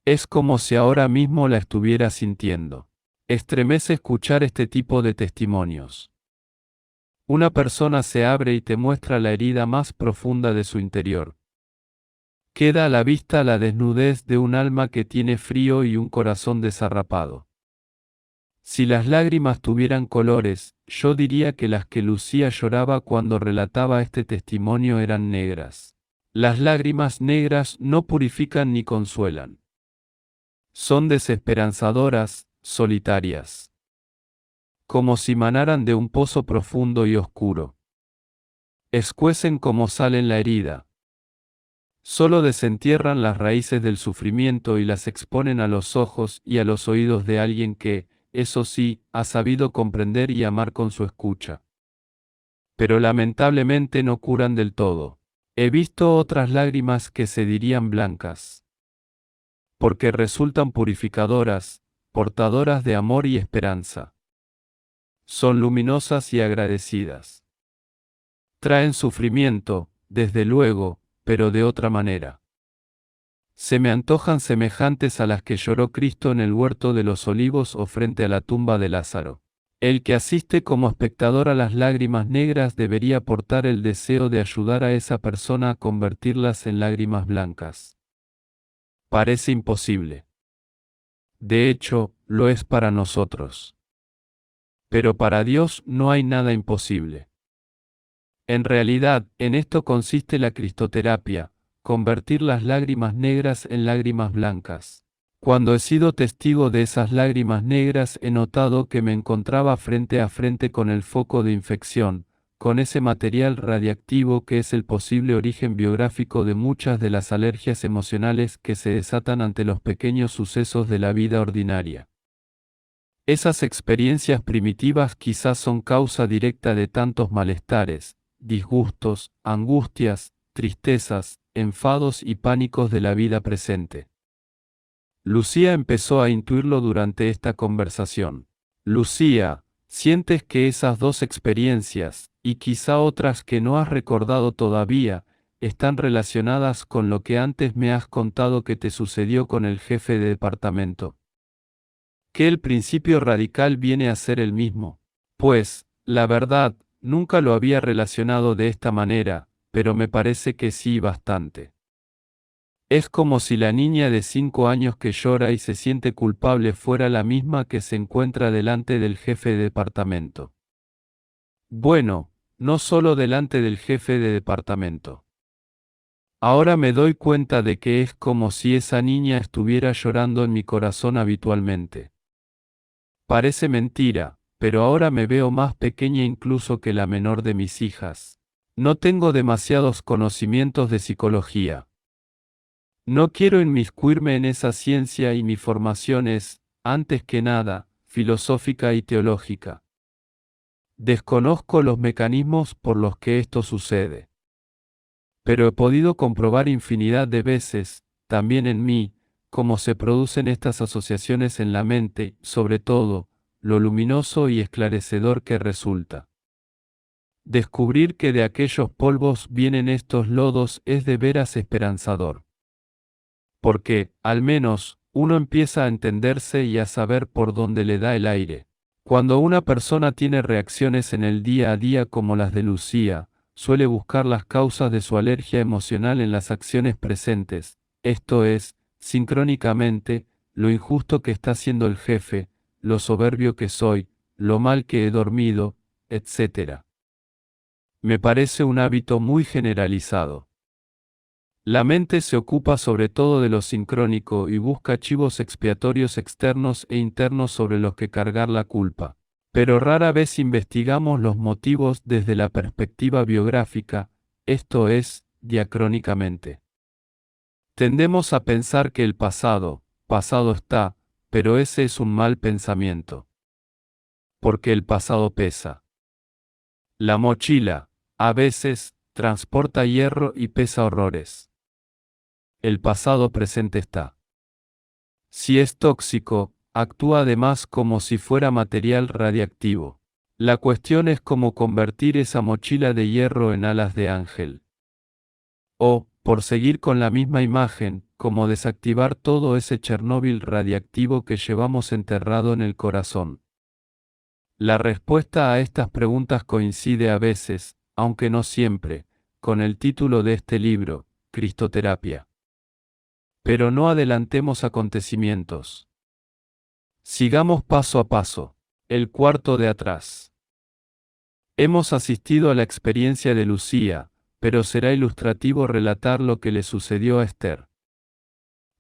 Es como si ahora mismo la estuviera sintiendo. Estremece escuchar este tipo de testimonios. Una persona se abre y te muestra la herida más profunda de su interior. Queda a la vista la desnudez de un alma que tiene frío y un corazón desarrapado. Si las lágrimas tuvieran colores, yo diría que las que Lucía lloraba cuando relataba este testimonio eran negras. Las lágrimas negras no purifican ni consuelan. Son desesperanzadoras, solitarias. Como si manaran de un pozo profundo y oscuro. Escuecen como sal en la herida. Solo desentierran las raíces del sufrimiento y las exponen a los ojos y a los oídos de alguien que, eso sí, ha sabido comprender y amar con su escucha. Pero lamentablemente no curan del todo. He visto otras lágrimas que se dirían blancas. Porque resultan purificadoras, portadoras de amor y esperanza. Son luminosas y agradecidas. Traen sufrimiento, desde luego, pero de otra manera. Se me antojan semejantes a las que lloró Cristo en el huerto de los olivos o frente a la tumba de Lázaro. El que asiste como espectador a las lágrimas negras debería portar el deseo de ayudar a esa persona a convertirlas en lágrimas blancas. Parece imposible. De hecho, lo es para nosotros. Pero para Dios no hay nada imposible. En realidad, en esto consiste la cristoterapia, convertir las lágrimas negras en lágrimas blancas. Cuando he sido testigo de esas lágrimas negras he notado que me encontraba frente a frente con el foco de infección, con ese material radiactivo que es el posible origen biográfico de muchas de las alergias emocionales que se desatan ante los pequeños sucesos de la vida ordinaria. Esas experiencias primitivas quizás son causa directa de tantos malestares, disgustos, angustias, tristezas, enfados y pánicos de la vida presente. Lucía empezó a intuirlo durante esta conversación. Lucía, ¿sientes que esas dos experiencias, y quizá otras que no has recordado todavía, están relacionadas con lo que antes me has contado que te sucedió con el jefe de departamento? ¿Que el principio radical viene a ser el mismo? Pues, la verdad, nunca lo había relacionado de esta manera, pero me parece que sí bastante. Es como si la niña de 5 años que llora y se siente culpable fuera la misma que se encuentra delante del jefe de departamento. Bueno, no solo delante del jefe de departamento. Ahora me doy cuenta de que es como si esa niña estuviera llorando en mi corazón habitualmente. Parece mentira, pero ahora me veo más pequeña incluso que la menor de mis hijas. No tengo demasiados conocimientos de psicología. No quiero inmiscuirme en esa ciencia y mi formación es, antes que nada, filosófica y teológica. Desconozco los mecanismos por los que esto sucede. Pero he podido comprobar infinidad de veces, también en mí, cómo se producen estas asociaciones en la mente, sobre todo, lo luminoso y esclarecedor que resulta. Descubrir que de aquellos polvos vienen estos lodos es de veras esperanzador. Porque, al menos, uno empieza a entenderse y a saber por dónde le da el aire. Cuando una persona tiene reacciones en el día a día como las de Lucía, suele buscar las causas de su alergia emocional en las acciones presentes, esto es, sincrónicamente, lo injusto que está siendo el jefe, lo soberbio que soy, lo mal que he dormido, etc. Me parece un hábito muy generalizado. La mente se ocupa sobre todo de lo sincrónico y busca chivos expiatorios externos e internos sobre los que cargar la culpa. Pero rara vez investigamos los motivos desde la perspectiva biográfica, esto es, diacrónicamente. Tendemos a pensar que el pasado, pasado está, pero ese es un mal pensamiento. Porque el pasado pesa. La mochila, a veces, transporta hierro y pesa horrores. El pasado presente está. Si es tóxico, actúa además como si fuera material radiactivo. La cuestión es cómo convertir esa mochila de hierro en alas de ángel. O, por seguir con la misma imagen, cómo desactivar todo ese Chernóbil radiactivo que llevamos enterrado en el corazón. La respuesta a estas preguntas coincide a veces, aunque no siempre, con el título de este libro, Cristoterapia. Pero no adelantemos acontecimientos. Sigamos paso a paso. El cuarto de atrás. Hemos asistido a la experiencia de Lucía, pero será ilustrativo relatar lo que le sucedió a Esther.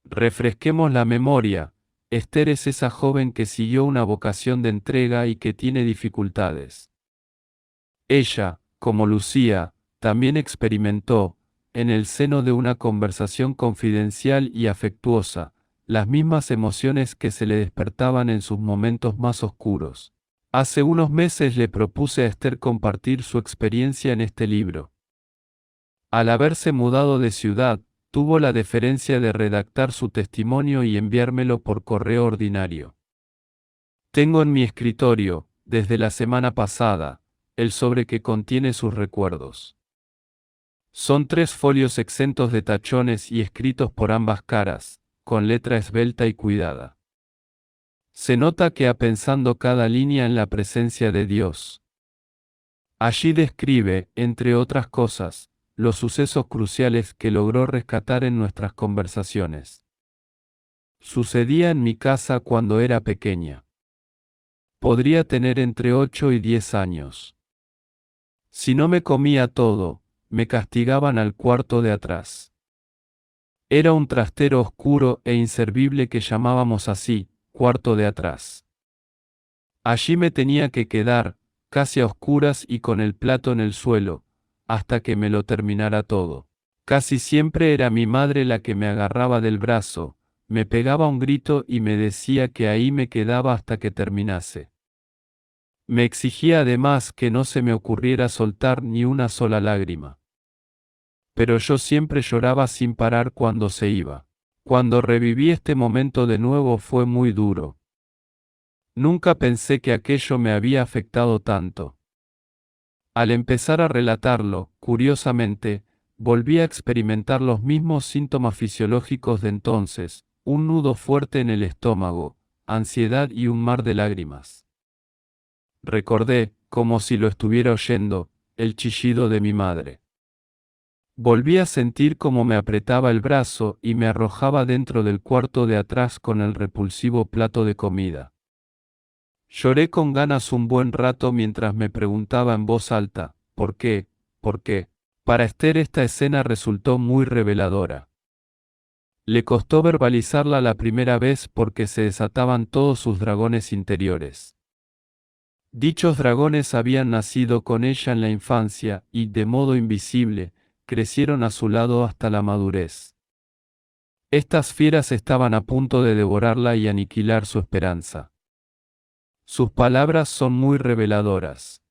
Refresquemos la memoria. Esther es esa joven que siguió una vocación de entrega y que tiene dificultades. Ella, como Lucía, también experimentó, en el seno de una conversación confidencial y afectuosa, las mismas emociones que se le despertaban en sus momentos más oscuros. Hace unos meses le propuse a Esther compartir su experiencia en este libro. Al haberse mudado de ciudad, tuvo la deferencia de redactar su testimonio y enviármelo por correo ordinario. Tengo en mi escritorio, desde la semana pasada, el sobre que contiene sus recuerdos. Son 3 folios exentos de tachones y escritos por ambas caras, con letra esbelta y cuidada. Se nota que ha pensado cada línea en la presencia de Dios. Allí describe, entre otras cosas, los sucesos cruciales que logró rescatar en nuestras conversaciones. Sucedía en mi casa cuando era pequeña. Podría tener entre 8 y 10 años. Si no me comía todo, me castigaban al cuarto de atrás. Era un trastero oscuro e inservible que llamábamos así, cuarto de atrás. Allí me tenía que quedar, casi a oscuras y con el plato en el suelo, hasta que me lo terminara todo. Casi siempre era mi madre la que me agarraba del brazo, me pegaba un grito y me decía que ahí me quedaba hasta que terminase. Me exigía además que no se me ocurriera soltar ni una sola lágrima. Pero yo siempre lloraba sin parar cuando se iba. Cuando reviví este momento de nuevo fue muy duro. Nunca pensé que aquello me había afectado tanto. Al empezar a relatarlo, curiosamente, volví a experimentar los mismos síntomas fisiológicos de entonces, un nudo fuerte en el estómago, ansiedad y un mar de lágrimas. Recordé, como si lo estuviera oyendo, el chillido de mi madre. Volví a sentir cómo me apretaba el brazo y me arrojaba dentro del cuarto de atrás con el repulsivo plato de comida. Lloré con ganas un buen rato mientras me preguntaba en voz alta, ¿por qué? ¿Por qué? Para Esther esta escena resultó muy reveladora. Le costó verbalizarla la primera vez porque se desataban todos sus dragones interiores. Dichos dragones habían nacido con ella en la infancia y, de modo invisible, crecieron a su lado hasta la madurez. Estas fieras estaban a punto de devorarla y aniquilar su esperanza. Sus palabras son muy reveladoras.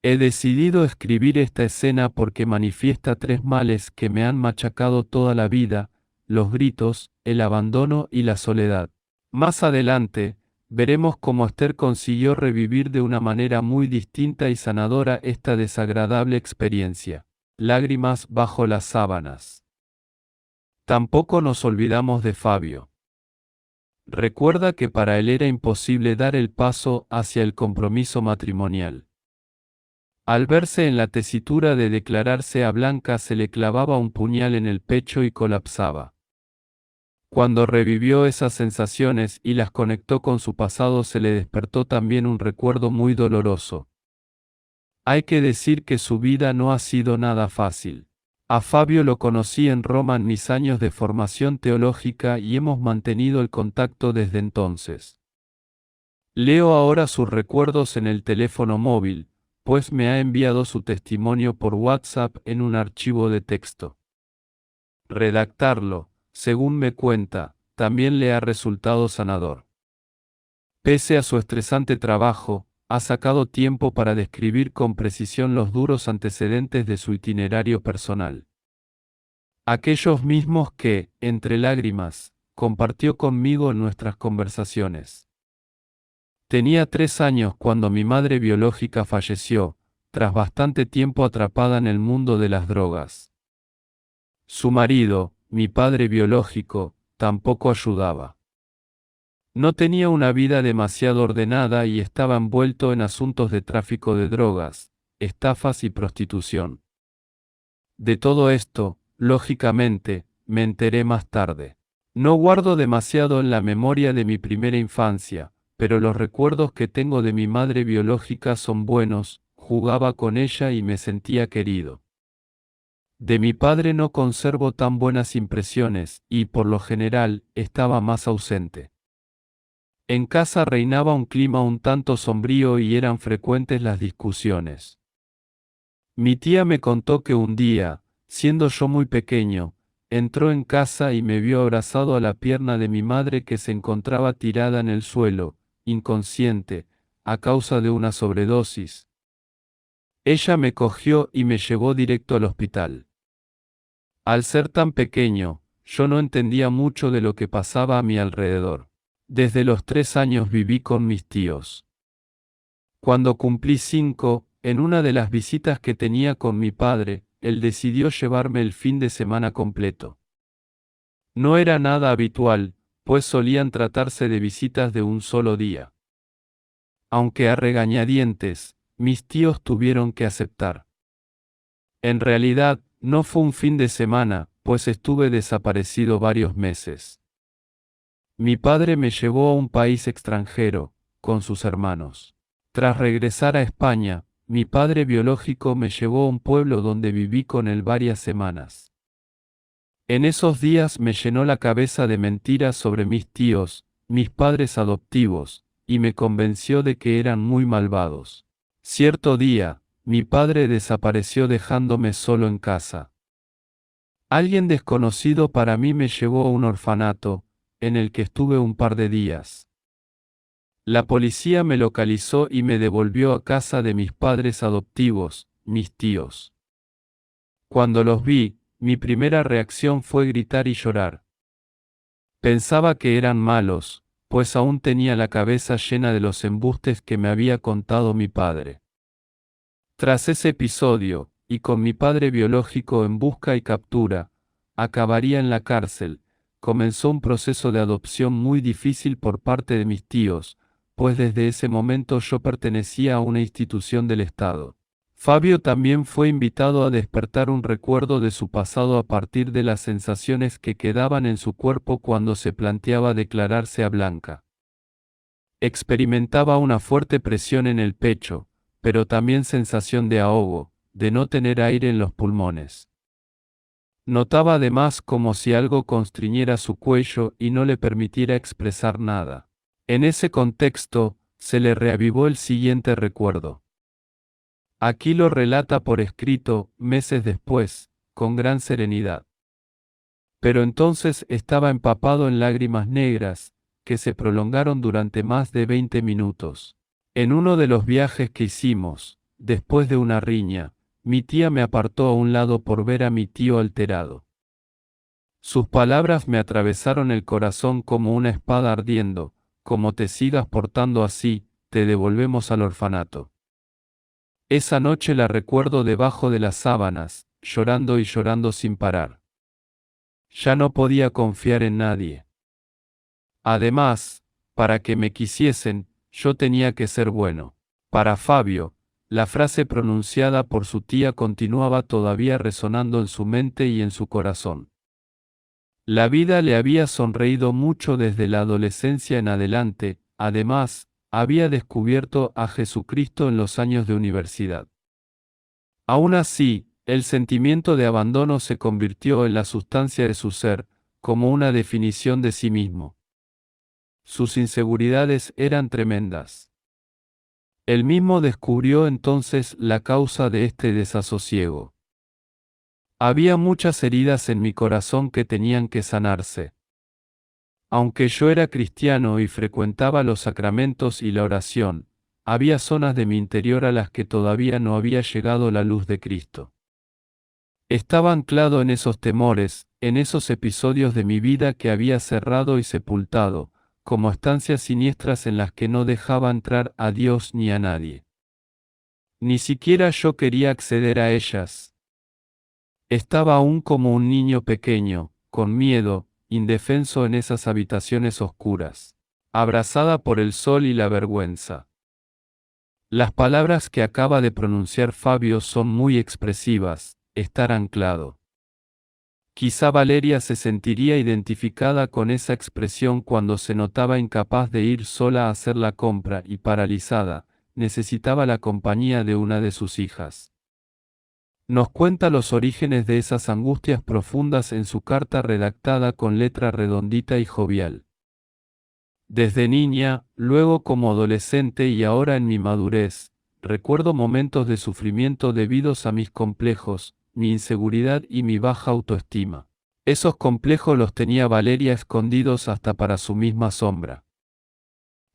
He decidido escribir esta escena porque manifiesta tres males que me han machacado toda la vida: los gritos, el abandono y la soledad. Más adelante, veremos cómo Esther consiguió revivir de una manera muy distinta y sanadora esta desagradable experiencia. Lágrimas bajo las sábanas. Tampoco nos olvidamos de Fabio. Recuerda que para él era imposible dar el paso hacia el compromiso matrimonial. Al verse en la tesitura de declararse a Blanca se le clavaba un puñal en el pecho y colapsaba. Cuando revivió esas sensaciones y las conectó con su pasado se le despertó también un recuerdo muy doloroso. Hay que decir que su vida no ha sido nada fácil. A Fabio lo conocí en Roma en mis años de formación teológica y hemos mantenido el contacto desde entonces. Leo ahora sus recuerdos en el teléfono móvil, pues me ha enviado su testimonio por WhatsApp en un archivo de texto. Redactarlo, según me cuenta, también le ha resultado sanador. Pese a su estresante trabajo, ha sacado tiempo para describir con precisión los duros antecedentes de su itinerario personal. Aquellos mismos que, entre lágrimas, compartió conmigo en nuestras conversaciones. Tenía 3 años cuando mi madre biológica falleció, tras bastante tiempo atrapada en el mundo de las drogas. Su marido, mi padre biológico, tampoco ayudaba. No tenía una vida demasiado ordenada y estaba envuelto en asuntos de tráfico de drogas, estafas y prostitución. De todo esto, lógicamente, me enteré más tarde. No guardo demasiado en la memoria de mi primera infancia, pero los recuerdos que tengo de mi madre biológica son buenos, jugaba con ella y me sentía querido. De mi padre no conservo tan buenas impresiones y, por lo general, estaba más ausente. En casa reinaba un clima un tanto sombrío y eran frecuentes las discusiones. Mi tía me contó que un día, siendo yo muy pequeño, entró en casa y me vio abrazado a la pierna de mi madre que se encontraba tirada en el suelo, inconsciente, a causa de una sobredosis. Ella me cogió y me llevó directo al hospital. Al ser tan pequeño, yo no entendía mucho de lo que pasaba a mi alrededor. Desde los 3 años viví con mis tíos. Cuando cumplí 5, en una de las visitas que tenía con mi padre, él decidió llevarme el fin de semana completo. No era nada habitual, pues solían tratarse de visitas de un solo día. Aunque a regañadientes, mis tíos tuvieron que aceptar. En realidad, no fue un fin de semana, pues estuve desaparecido varios meses. Mi padre me llevó a un país extranjero, con sus hermanos. Tras regresar a España, mi padre biológico me llevó a un pueblo donde viví con él varias semanas. En esos días me llenó la cabeza de mentiras sobre mis tíos, mis padres adoptivos, y me convenció de que eran muy malvados. Cierto día, mi padre desapareció dejándome solo en casa. Alguien desconocido para mí me llevó a un orfanato, en el que estuve un par de días. La policía me localizó y me devolvió a casa de mis padres adoptivos, mis tíos. Cuando los vi, mi primera reacción fue gritar y llorar. Pensaba que eran malos, pues aún tenía la cabeza llena de los embustes que me había contado mi padre. Tras ese episodio, y con mi padre biológico en busca y captura, acabaría en la cárcel, comenzó un proceso de adopción muy difícil por parte de mis tíos, pues desde ese momento yo pertenecía a una institución del Estado. Fabio también fue invitado a despertar un recuerdo de su pasado a partir de las sensaciones que quedaban en su cuerpo cuando se planteaba declararse a Blanca. Experimentaba una fuerte presión en el pecho, pero también sensación de ahogo, de no tener aire en los pulmones. Notaba además como si algo constriñera su cuello y no le permitiera expresar nada. En ese contexto, se le reavivó el siguiente recuerdo. Aquí lo relata por escrito, meses después, con gran serenidad. Pero entonces estaba empapado en lágrimas negras, que se prolongaron durante más de 20 minutos. En uno de los viajes que hicimos, después de una riña, mi tía me apartó a un lado por ver a mi tío alterado. Sus palabras me atravesaron el corazón como una espada ardiendo: como te sigas portando así, te devolvemos al orfanato. Esa noche la recuerdo debajo de las sábanas, llorando y llorando sin parar. Ya no podía confiar en nadie. Además, para que me quisiesen, yo tenía que ser bueno. Para Fabio, la frase pronunciada por su tía continuaba todavía resonando en su mente y en su corazón. La vida le había sonreído mucho desde la adolescencia en adelante, además, había descubierto a Jesucristo en los años de universidad. Aún así, el sentimiento de abandono se convirtió en la sustancia de su ser, como una definición de sí mismo. Sus inseguridades eran tremendas. Él mismo descubrió entonces la causa de este desasosiego. Había muchas heridas en mi corazón que tenían que sanarse. Aunque yo era cristiano y frecuentaba los sacramentos y la oración, había zonas de mi interior a las que todavía no había llegado la luz de Cristo. Estaba anclado en esos temores, en esos episodios de mi vida que había cerrado y sepultado, como estancias siniestras en las que no dejaba entrar a Dios ni a nadie. Ni siquiera yo quería acceder a ellas. Estaba aún como un niño pequeño, con miedo, indefenso en esas habitaciones oscuras, abrazada por el sol y la vergüenza. Las palabras que acaba de pronunciar Fabio son muy expresivas: estar anclado. Quizá Valeria se sentiría identificada con esa expresión cuando se notaba incapaz de ir sola a hacer la compra y paralizada, necesitaba la compañía de una de sus hijas. Nos cuenta los orígenes de esas angustias profundas en su carta redactada con letra redondita y jovial. Desde niña, luego como adolescente y ahora en mi madurez, recuerdo momentos de sufrimiento debidos a mis complejos, mi inseguridad y mi baja autoestima. Esos complejos los tenía Valeria escondidos hasta para su misma sombra.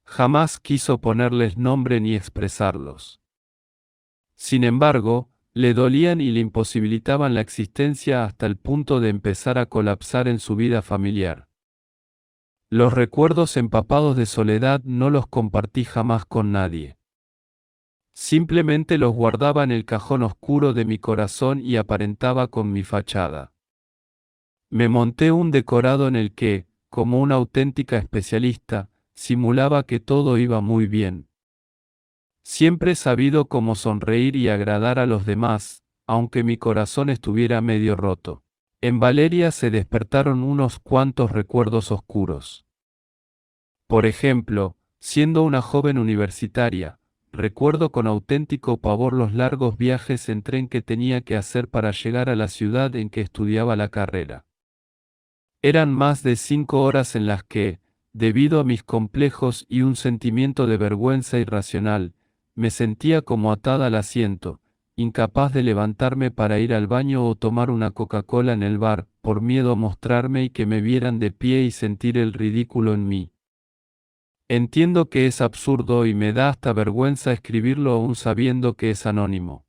Jamás quiso ponerles nombre ni expresarlos. Sin embargo, le dolían y le imposibilitaban la existencia hasta el punto de empezar a colapsar en su vida familiar. Los recuerdos empapados de soledad no los compartí jamás con nadie. Simplemente los guardaba en el cajón oscuro de mi corazón y aparentaba con mi fachada. Me monté un decorado en el que, como una auténtica especialista, simulaba que todo iba muy bien. Siempre he sabido cómo sonreír y agradar a los demás, aunque mi corazón estuviera medio roto. En Valeria se despertaron unos cuantos recuerdos oscuros. Por ejemplo, Siendo una joven universitaria, recuerdo con auténtico pavor los largos viajes en tren que tenía que hacer para llegar a la ciudad en que estudiaba la carrera. Eran más de 5 horas en las que, debido a mis complejos y un sentimiento de vergüenza irracional, me sentía como atada al asiento, incapaz de levantarme para ir al baño o tomar una Coca-Cola en el bar, por miedo a mostrarme y que me vieran de pie y sentir el ridículo en mí. Entiendo que es absurdo y me da hasta vergüenza escribirlo aún sabiendo que es anónimo.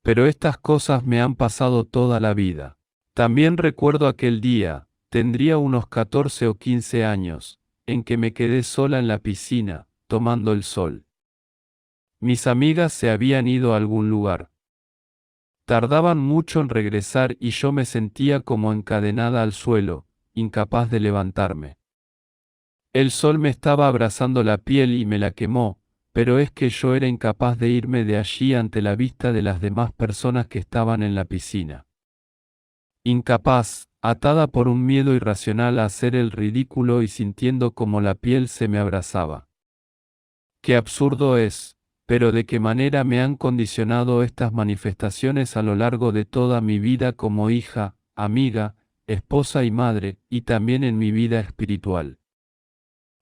Pero estas cosas me han pasado toda la vida. También recuerdo aquel día, tendría unos 14 o 15 años, en que me quedé sola en la piscina, tomando el sol. Mis amigas se habían ido a algún lugar. Tardaban mucho en regresar y yo me sentía como encadenada al suelo, incapaz de levantarme. El sol me estaba abrazando la piel y me la quemó, pero es que yo era incapaz de irme de allí ante la vista de las demás personas que estaban en la piscina. Incapaz, atada por un miedo irracional a hacer el ridículo y sintiendo como la piel se me abrazaba. Qué absurdo es, pero de qué manera me han condicionado estas manifestaciones a lo largo de toda mi vida como hija, amiga, esposa y madre, y también en mi vida espiritual.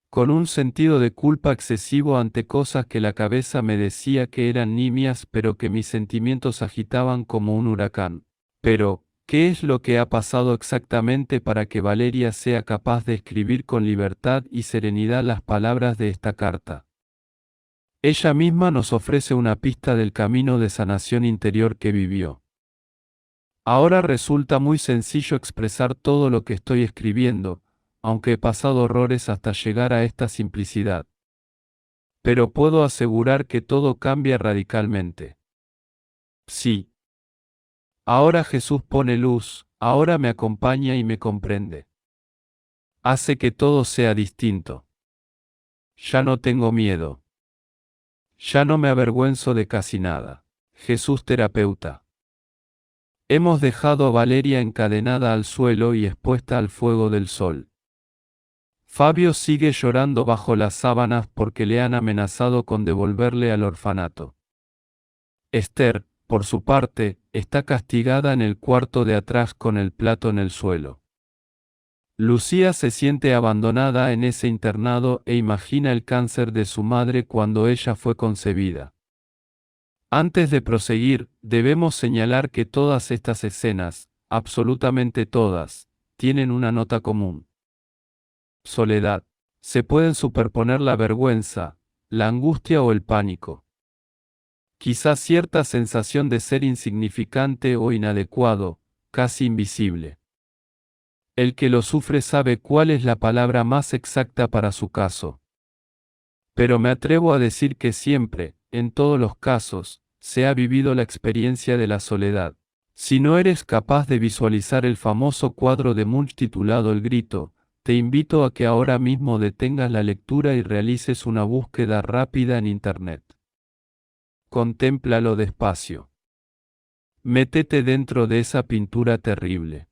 Con un sentido de culpa excesivo ante cosas que la cabeza me decía que eran nimias pero que mis sentimientos agitaban como un huracán. Pero, ¿qué es lo que ha pasado exactamente para que Valeria sea capaz de escribir con libertad y serenidad las palabras de esta carta? Ella misma nos ofrece una pista del camino de sanación interior que vivió. Ahora resulta muy sencillo expresar todo lo que estoy escribiendo, aunque he pasado horrores hasta llegar a esta simplicidad. Pero puedo asegurar que todo cambia radicalmente. Sí. Ahora Jesús pone luz, ahora me acompaña y me comprende. Hace que todo sea distinto. Ya no tengo miedo. Ya no me avergüenzo de casi nada. Jesús terapeuta. Hemos dejado a Valeria encadenada al suelo y expuesta al fuego del sol. Fabio sigue llorando bajo las sábanas porque le han amenazado con devolverle al orfanato. Esther, por su parte, está castigada en el cuarto de atrás con el plato en el suelo. Lucía se siente abandonada en ese internado e imagina el cáncer de su madre cuando ella fue concebida. Antes de proseguir, debemos señalar que todas estas escenas, absolutamente todas, tienen una nota común. Soledad. Se pueden superponer la vergüenza, la angustia o el pánico. Quizás cierta sensación de ser insignificante o inadecuado, casi invisible. El que lo sufre sabe cuál es la palabra más exacta para su caso. Pero me atrevo a decir que siempre, en todos los casos, se ha vivido la experiencia de la soledad. Si no eres capaz de visualizar el famoso cuadro de Munch titulado El Grito, te invito a que ahora mismo detengas la lectura y realices una búsqueda rápida en Internet. Contémplalo despacio. Métete dentro de esa pintura terrible.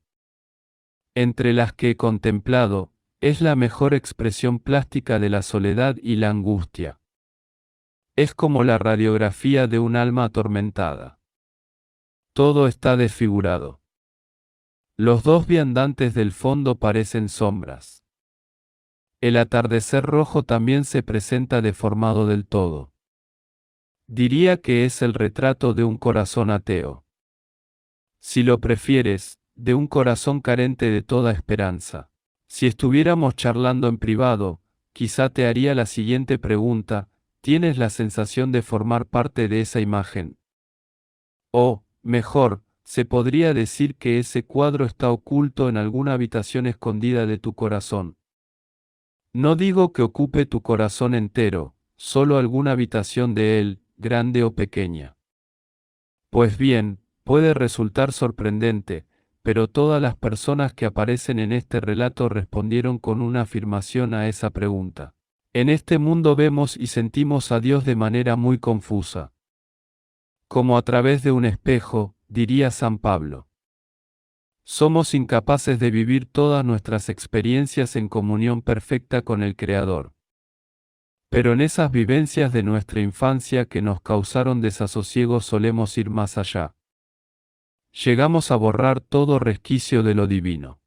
Entre las que he contemplado, es la mejor expresión plástica de la soledad y la angustia. Es como la radiografía de un alma atormentada. Todo está desfigurado. Los dos viandantes del fondo parecen sombras. El atardecer rojo también se presenta deformado del todo. Diría que es el retrato de un corazón ateo. Si lo prefieres, de un corazón carente de toda esperanza. Si estuviéramos charlando en privado, quizá te haría la siguiente pregunta: ¿tienes la sensación de formar parte de esa imagen? O, mejor, se podría decir que ese cuadro está oculto en alguna habitación escondida de tu corazón. No digo que ocupe tu corazón entero, solo alguna habitación de él, grande o pequeña. Pues bien, puede resultar sorprendente, pero todas las personas que aparecen en este relato respondieron con una afirmación a esa pregunta. En este mundo vemos y sentimos a Dios de manera muy confusa. Como a través de un espejo, diría San Pablo. Somos incapaces de vivir todas nuestras experiencias en comunión perfecta con el Creador. Pero en esas vivencias de nuestra infancia que nos causaron desasosiego solemos ir más allá. Llegamos a borrar todo resquicio de lo divino.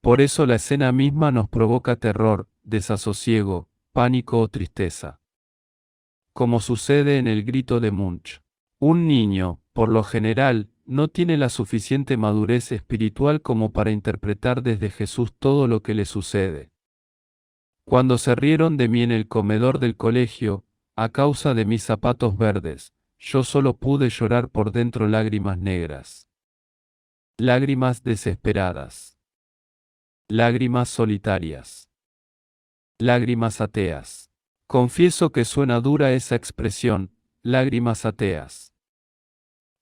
Por eso la escena misma nos provoca terror, desasosiego, pánico o tristeza. Como sucede en el grito de Munch. Un niño, por lo general, no tiene la suficiente madurez espiritual como para interpretar desde Jesús todo lo que le sucede. Cuando se rieron de mí en el comedor del colegio, a causa de mis zapatos verdes, yo solo pude llorar por dentro lágrimas negras. Lágrimas desesperadas. Lágrimas solitarias. Lágrimas ateas. Confieso que suena dura esa expresión, lágrimas ateas.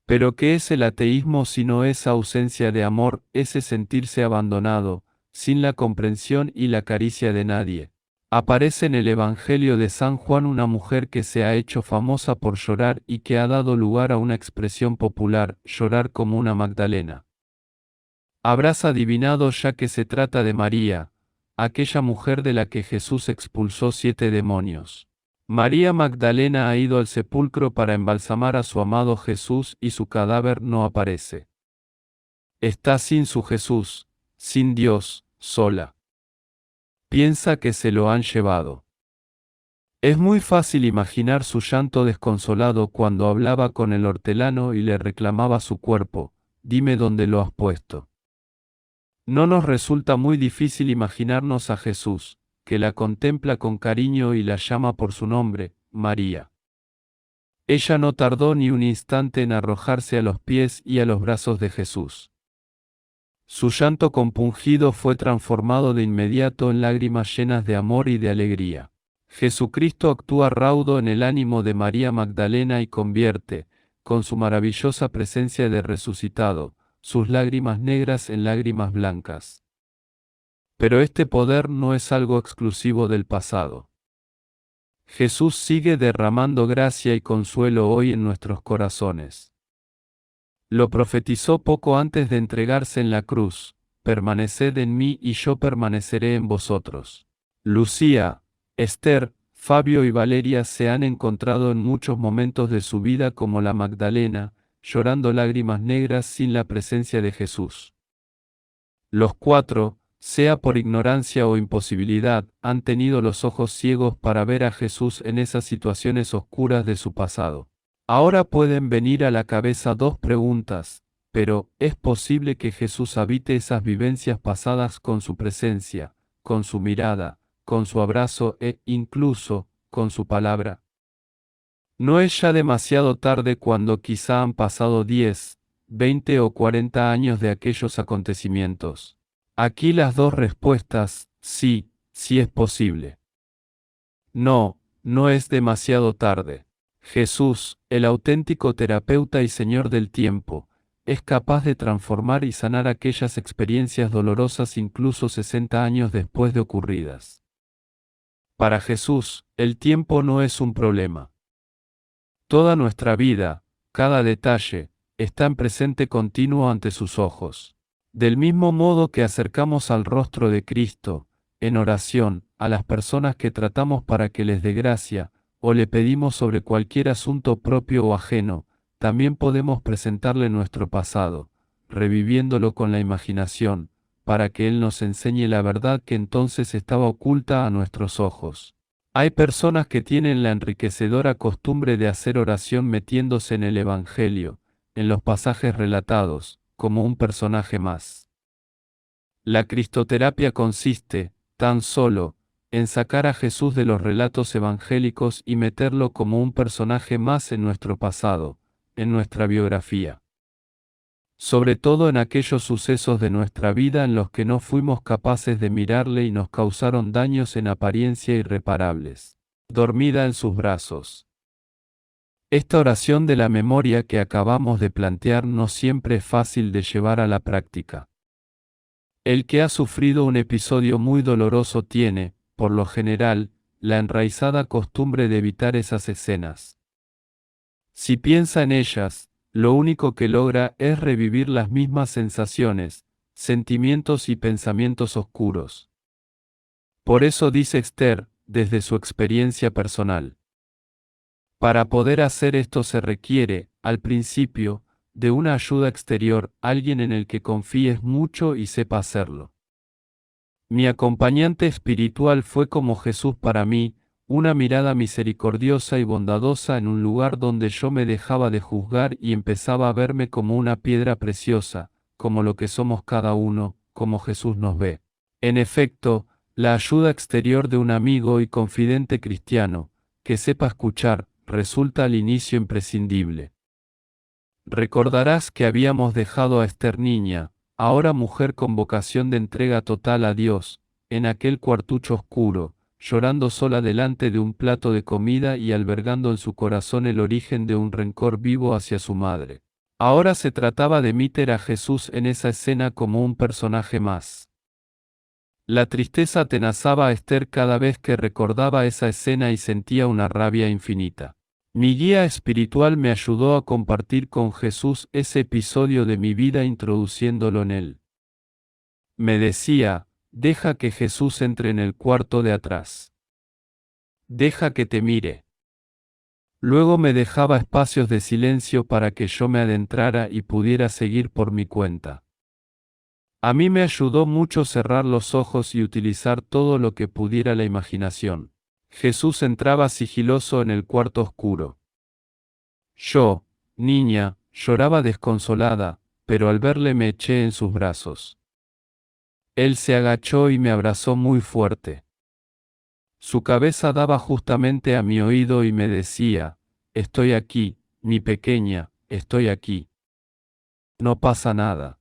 Pero ¿qué es el ateísmo sino esa ausencia de amor, ese sentirse abandonado, sin la comprensión y la caricia de nadie? Aparece en el Evangelio de San Juan una mujer que se ha hecho famosa por llorar y que ha dado lugar a una expresión popular, llorar como una Magdalena. Habrás adivinado ya que se trata de María, aquella mujer de la que Jesús expulsó 7 demonios. María Magdalena ha ido al sepulcro para embalsamar a su amado Jesús y su cadáver no aparece. Está sin su Jesús, sin Dios, sola. Piensa que se lo han llevado. Es muy fácil imaginar su llanto desconsolado cuando hablaba con el hortelano y le reclamaba su cuerpo, dime dónde lo has puesto. No nos resulta muy difícil imaginarnos a Jesús, que la contempla con cariño y la llama por su nombre, María. Ella no tardó ni un instante en arrojarse a los pies y a los brazos de Jesús. Su llanto compungido fue transformado de inmediato en lágrimas llenas de amor y de alegría. Jesucristo actúa raudo en el ánimo de María Magdalena y convierte, con su maravillosa presencia de resucitado, sus lágrimas negras en lágrimas blancas. Pero este poder no es algo exclusivo del pasado. Jesús sigue derramando gracia y consuelo hoy en nuestros corazones. Lo profetizó poco antes de entregarse en la cruz, permaneced en mí y yo permaneceré en vosotros. Lucía, Esther, Fabio y Valeria se han encontrado en muchos momentos de su vida como la Magdalena, llorando lágrimas negras sin la presencia de Jesús. Los 4, sea por ignorancia o imposibilidad, han tenido los ojos ciegos para ver a Jesús en esas situaciones oscuras de su pasado. Ahora pueden venir a la cabeza 2 preguntas, pero ¿es posible que Jesús habite esas vivencias pasadas con su presencia, con su mirada, con su abrazo e, incluso, con su palabra? ¿No es ya demasiado tarde cuando quizá han pasado 10, 20 o 40 años de aquellos acontecimientos? Aquí las 2 respuestas, sí, sí es posible. No, no es demasiado tarde. Jesús, el auténtico terapeuta y Señor del tiempo, es capaz de transformar y sanar aquellas experiencias dolorosas incluso 60 años después de ocurridas. Para Jesús, el tiempo no es un problema. Toda nuestra vida, cada detalle, está en presente continuo ante sus ojos. Del mismo modo que acercamos al rostro de Cristo, en oración, a las personas que tratamos para que les dé gracia, o le pedimos sobre cualquier asunto propio o ajeno, también podemos presentarle nuestro pasado, reviviéndolo con la imaginación, para que Él nos enseñe la verdad que entonces estaba oculta a nuestros ojos. Hay personas que tienen la enriquecedora costumbre de hacer oración metiéndose en el Evangelio, en los pasajes relatados, como un personaje más. La cristoterapia consiste, tan solo, en sacar a Jesús de los relatos evangélicos y meterlo como un personaje más en nuestro pasado, en nuestra biografía. Sobre todo en aquellos sucesos de nuestra vida en los que no fuimos capaces de mirarle y nos causaron daños en apariencia irreparables. Dormida en sus brazos. Esta oración de la memoria que acabamos de plantear no siempre es fácil de llevar a la práctica. El que ha sufrido un episodio muy doloroso tiene, por lo general, la enraizada costumbre de evitar esas escenas. Si piensa en ellas, lo único que logra es revivir las mismas sensaciones, sentimientos y pensamientos oscuros. Por eso dice Esther, desde su experiencia personal. Para poder hacer esto se requiere, al principio, de una ayuda exterior, alguien en el que confíes mucho y sepa hacerlo. Mi acompañante espiritual fue como Jesús para mí, una mirada misericordiosa y bondadosa en un lugar donde yo me dejaba de juzgar y empezaba a verme como una piedra preciosa, como lo que somos cada uno, como Jesús nos ve. En efecto, la ayuda exterior de un amigo y confidente cristiano, que sepa escuchar, resulta al inicio imprescindible. Recordarás que habíamos dejado a Esther niña, ahora mujer con vocación de entrega total a Dios, en aquel cuartucho oscuro, llorando sola delante de un plato de comida y albergando en su corazón el origen de un rencor vivo hacia su madre. Ahora se trataba de meter a Jesús en esa escena como un personaje más. La tristeza atenazaba a Esther cada vez que recordaba esa escena y sentía una rabia infinita. Mi guía espiritual me ayudó a compartir con Jesús ese episodio de mi vida introduciéndolo en él. Me decía, deja que Jesús entre en el cuarto de atrás. Deja que te mire. Luego me dejaba espacios de silencio para que yo me adentrara y pudiera seguir por mi cuenta. A mí me ayudó mucho cerrar los ojos y utilizar todo lo que pudiera la imaginación. Jesús entraba sigiloso en el cuarto oscuro. Yo, niña, lloraba desconsolada, pero al verle me eché en sus brazos. Él se agachó y me abrazó muy fuerte. Su cabeza daba justamente a mi oído y me decía, estoy aquí, mi pequeña, estoy aquí. No pasa nada.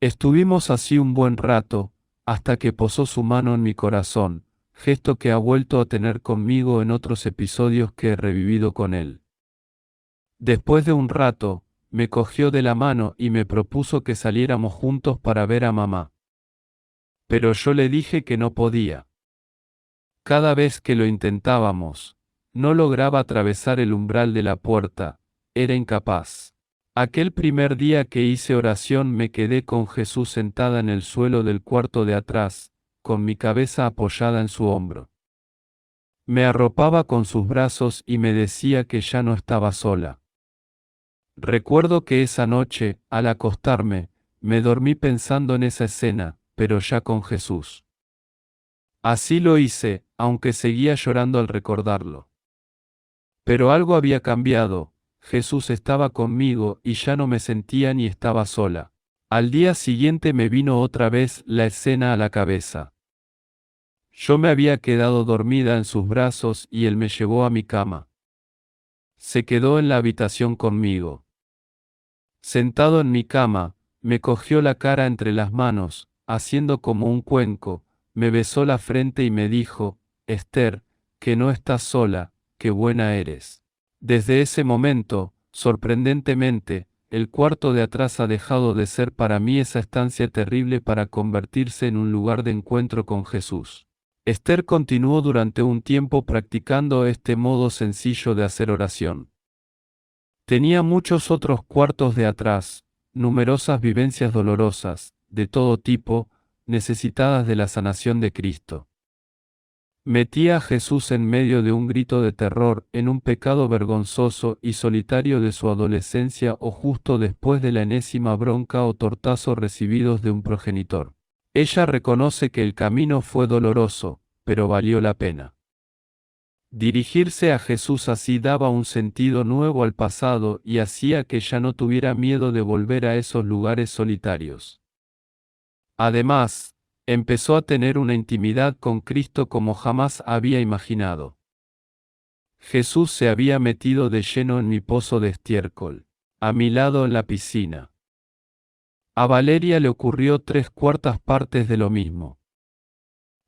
Estuvimos así un buen rato, hasta que posó su mano en mi corazón, gesto que ha vuelto a tener conmigo en otros episodios que he revivido con él. Después de un rato, me cogió de la mano y me propuso que saliéramos juntos para ver a mamá. Pero yo le dije que no podía. Cada vez que lo intentábamos, no lograba atravesar el umbral de la puerta, era incapaz. Aquel primer día que hice oración me quedé con Jesús sentada en el suelo del cuarto de atrás, con mi cabeza apoyada en su hombro. Me arropaba con sus brazos y me decía que ya no estaba sola. Recuerdo que esa noche, al acostarme, me dormí pensando en esa escena, pero ya con Jesús. Así lo hice, aunque seguía llorando al recordarlo. Pero algo había cambiado, Jesús estaba conmigo y ya no me sentía ni estaba sola. Al día siguiente me vino otra vez la escena a la cabeza. Yo me había quedado dormida en sus brazos y él me llevó a mi cama. Se quedó en la habitación conmigo. Sentado en mi cama, me cogió la cara entre las manos, haciendo como un cuenco, me besó la frente y me dijo, Esther, que no estás sola, qué buena eres. Desde ese momento, sorprendentemente, el cuarto de atrás ha dejado de ser para mí esa estancia terrible para convertirse en un lugar de encuentro con Jesús. Esther continuó durante un tiempo practicando este modo sencillo de hacer oración. Tenía muchos otros cuartos de atrás, numerosas vivencias dolorosas, de todo tipo, necesitadas de la sanación de Cristo. Metía a Jesús en medio de un grito de terror, en un pecado vergonzoso y solitario de su adolescencia o justo después de la enésima bronca o tortazo recibidos de un progenitor. Ella reconoce que el camino fue doloroso, pero valió la pena. Dirigirse a Jesús así daba un sentido nuevo al pasado y hacía que ya no tuviera miedo de volver a esos lugares solitarios. Además, empezó a tener una intimidad con Cristo como jamás había imaginado. Jesús se había metido de lleno en mi pozo de estiércol, a mi lado en la piscina. A Valeria le ocurrió 3/4 partes de lo mismo.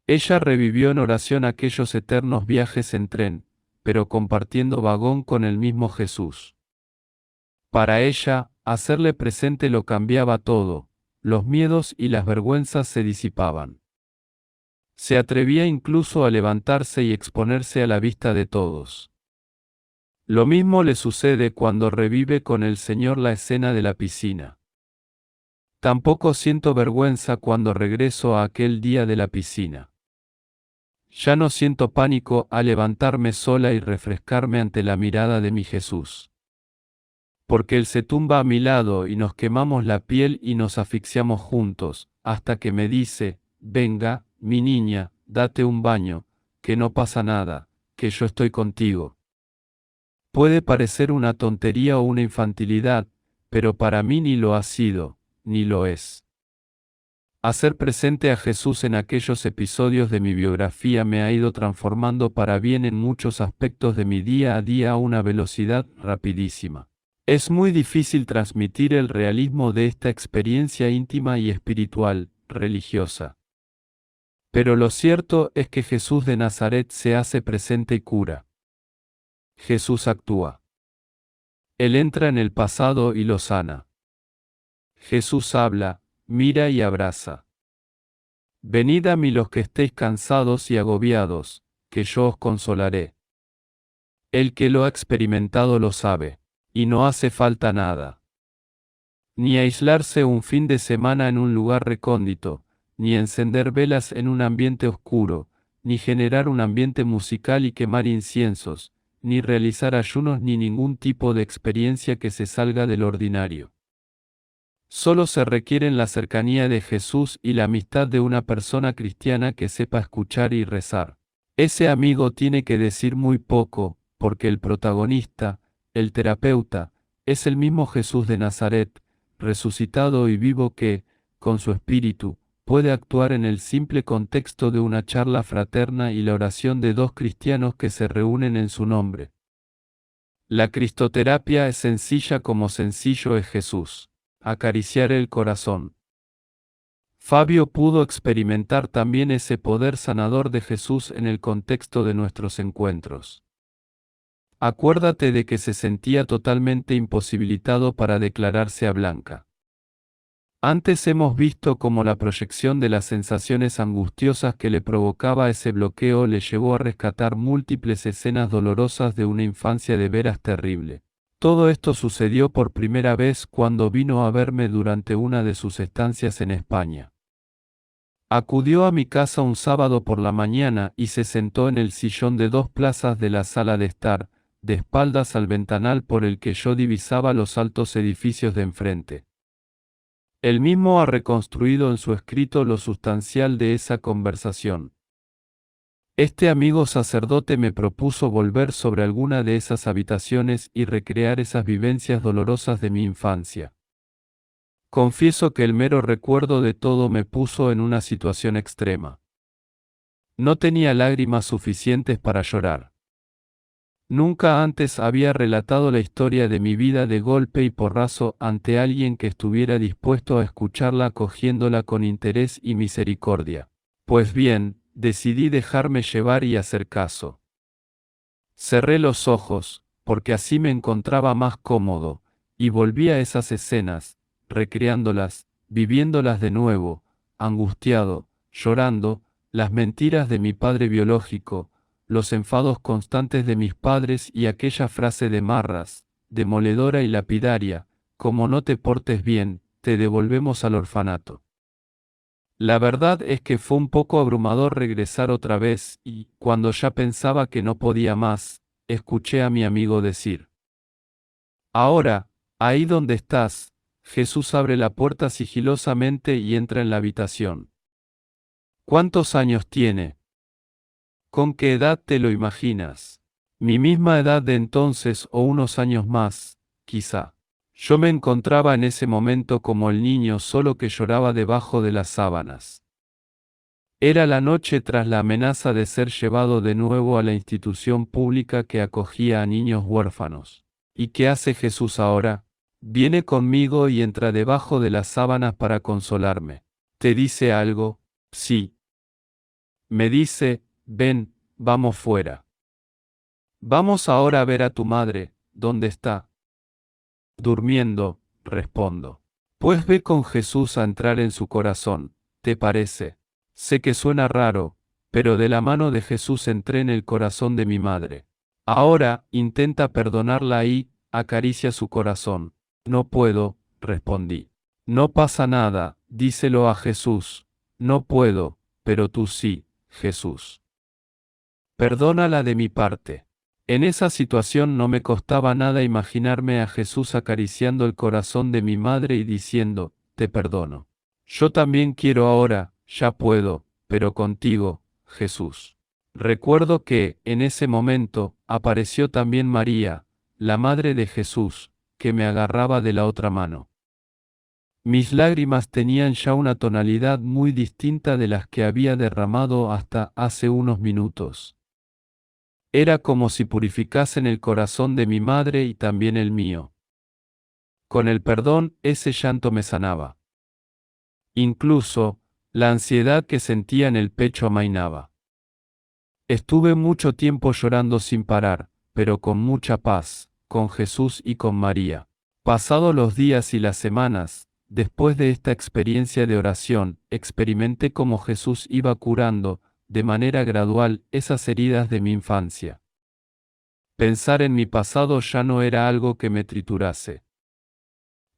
Ella revivió en oración aquellos eternos viajes en tren, pero compartiendo vagón con el mismo Jesús. Para ella, hacerle presente lo cambiaba todo, los miedos y las vergüenzas se disipaban. Se atrevía incluso a levantarse y exponerse a la vista de todos. Lo mismo le sucede cuando revive con el Señor la escena de la piscina. Tampoco siento vergüenza cuando regreso a aquel día de la piscina. Ya no siento pánico al levantarme sola y refrescarme ante la mirada de mi Jesús. Porque Él se tumba a mi lado y nos quemamos la piel y nos asfixiamos juntos, hasta que me dice, venga, mi niña, date un baño, que no pasa nada, que yo estoy contigo. Puede parecer una tontería o una infantilidad, pero para mí ni lo ha sido, ni lo es. Hacer presente a Jesús en aquellos episodios de mi biografía me ha ido transformando para bien en muchos aspectos de mi día a día a una velocidad rapidísima. Es muy difícil transmitir el realismo de esta experiencia íntima y espiritual, religiosa. Pero lo cierto es que Jesús de Nazaret se hace presente y cura. Jesús actúa. Él entra en el pasado y lo sana. Jesús habla, mira y abraza. Venid a mí los que estéis cansados y agobiados, que yo os consolaré. El que lo ha experimentado lo sabe, y no hace falta nada. Ni aislarse un fin de semana en un lugar recóndito, ni encender velas en un ambiente oscuro, ni generar un ambiente musical y quemar inciensos, ni realizar ayunos ni ningún tipo de experiencia que se salga del ordinario. Solo se requieren la cercanía de Jesús y la amistad de una persona cristiana que sepa escuchar y rezar. Ese amigo tiene que decir muy poco, porque el protagonista, el terapeuta, es el mismo Jesús de Nazaret, resucitado y vivo que, con su espíritu, puede actuar en el simple contexto de una charla fraterna y la oración de dos cristianos que se reúnen en su nombre. La cristoterapia es sencilla como sencillo es Jesús. Acariciar el corazón. Fabio pudo experimentar también ese poder sanador de Jesús en el contexto de nuestros encuentros. Acuérdate de que se sentía totalmente imposibilitado para declararse a Blanca. Antes hemos visto cómo la proyección de las sensaciones angustiosas que le provocaba ese bloqueo le llevó a rescatar múltiples escenas dolorosas de una infancia de veras terrible. Todo esto sucedió por primera vez cuando vino a verme durante una de sus estancias en España. Acudió a mi casa un sábado por la mañana y se sentó en el sillón de 2 plazas de la sala de estar, de espaldas al ventanal por el que yo divisaba los altos edificios de enfrente. Él mismo ha reconstruido en su escrito lo sustancial de esa conversación. Este amigo sacerdote me propuso volver sobre alguna de esas habitaciones y recrear esas vivencias dolorosas de mi infancia. Confieso que el mero recuerdo de todo me puso en una situación extrema. No tenía lágrimas suficientes para llorar. Nunca antes había relatado la historia de mi vida de golpe y porrazo ante alguien que estuviera dispuesto a escucharla acogiéndola con interés y misericordia. Pues bien, decidí dejarme llevar y hacer caso. Cerré los ojos, porque así me encontraba más cómodo, y volví a esas escenas, recreándolas, viviéndolas de nuevo, angustiado, llorando, las mentiras de mi padre biológico, los enfados constantes de mis padres y aquella frase de Marras, demoledora y lapidaria, como no te portes bien, te devolvemos al orfanato. La verdad es que fue un poco abrumador regresar otra vez y, cuando ya pensaba que no podía más, escuché a mi amigo decir: ahora, ahí donde estás. Jesús abre la puerta sigilosamente y entra en la habitación. ¿Cuántos años tiene? ¿Con qué edad te lo imaginas? Mi misma edad de entonces o unos años más, quizá. Yo me encontraba en ese momento como el niño solo que lloraba debajo de las sábanas. Era la noche tras la amenaza de ser llevado de nuevo a la institución pública que acogía a niños huérfanos. ¿Y qué hace Jesús ahora? Viene conmigo y entra debajo de las sábanas para consolarme. ¿Te dice algo? Sí. Me dice, ven, vamos fuera. Vamos ahora a ver a tu madre, ¿dónde está? Durmiendo, respondo. Pues ve con Jesús a entrar en su corazón, ¿te parece? Sé que suena raro, pero de la mano de Jesús entré en el corazón de mi madre. Ahora, intenta perdonarla y, acaricia su corazón. No puedo, respondí. No pasa nada, díselo a Jesús. No puedo, pero tú sí, Jesús. Perdónala de mi parte. En esa situación no me costaba nada imaginarme a Jesús acariciando el corazón de mi madre y diciendo, te perdono. Yo también quiero ahora, ya puedo, pero contigo, Jesús. Recuerdo que, en ese momento, apareció también María, la madre de Jesús, que me agarraba de la otra mano. Mis lágrimas tenían ya una tonalidad muy distinta de las que había derramado hasta hace unos minutos. Era como si purificasen el corazón de mi madre y también el mío. Con el perdón, ese llanto me sanaba. Incluso, la ansiedad que sentía en el pecho amainaba. Estuve mucho tiempo llorando sin parar, pero con mucha paz, con Jesús y con María. Pasados los días y las semanas, después de esta experiencia de oración, experimenté cómo Jesús iba curando, de manera gradual, esas heridas de mi infancia. Pensar en mi pasado ya no era algo que me triturase.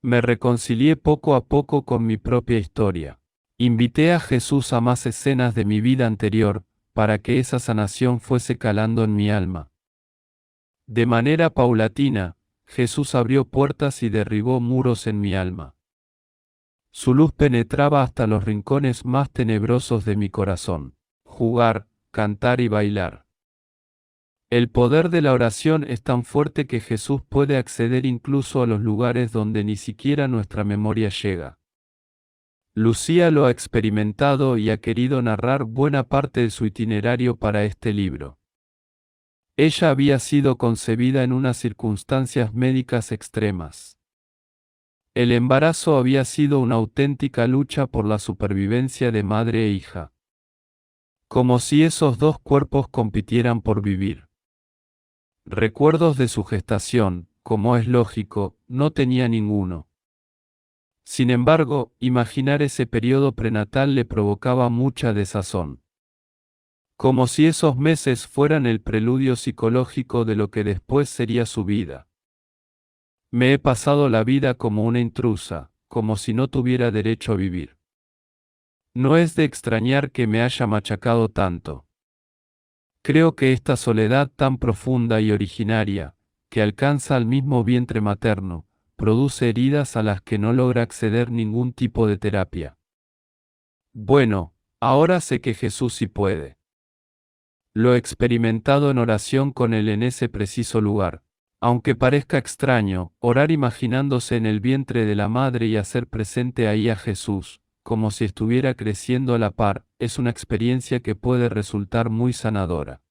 Me reconcilié poco a poco con mi propia historia. Invité a Jesús a más escenas de mi vida anterior, para que esa sanación fuese calando en mi alma. De manera paulatina, Jesús abrió puertas y derribó muros en mi alma. Su luz penetraba hasta los rincones más tenebrosos de mi corazón. Jugar, cantar y bailar. El poder de la oración es tan fuerte que Jesús puede acceder incluso a los lugares donde ni siquiera nuestra memoria llega. Lucía lo ha experimentado y ha querido narrar buena parte de su itinerario para este libro. Ella había sido concebida en unas circunstancias médicas extremas. El embarazo había sido una auténtica lucha por la supervivencia de madre e hija. Como si esos dos cuerpos compitieran por vivir. Recuerdos de su gestación, como es lógico, no tenía ninguno. Sin embargo, imaginar ese periodo prenatal le provocaba mucha desazón. Como si esos meses fueran el preludio psicológico de lo que después sería su vida. Me he pasado la vida como una intrusa, como si no tuviera derecho a vivir. No es de extrañar que me haya machacado tanto. Creo que esta soledad tan profunda y originaria, que alcanza al mismo vientre materno, produce heridas a las que no logra acceder ningún tipo de terapia. Bueno, ahora sé que Jesús sí puede. Lo he experimentado en oración con Él en ese preciso lugar. Aunque parezca extraño, orar imaginándose en el vientre de la madre y hacer presente ahí a Jesús, como si estuviera creciendo a la par, es una experiencia que puede resultar muy sanadora.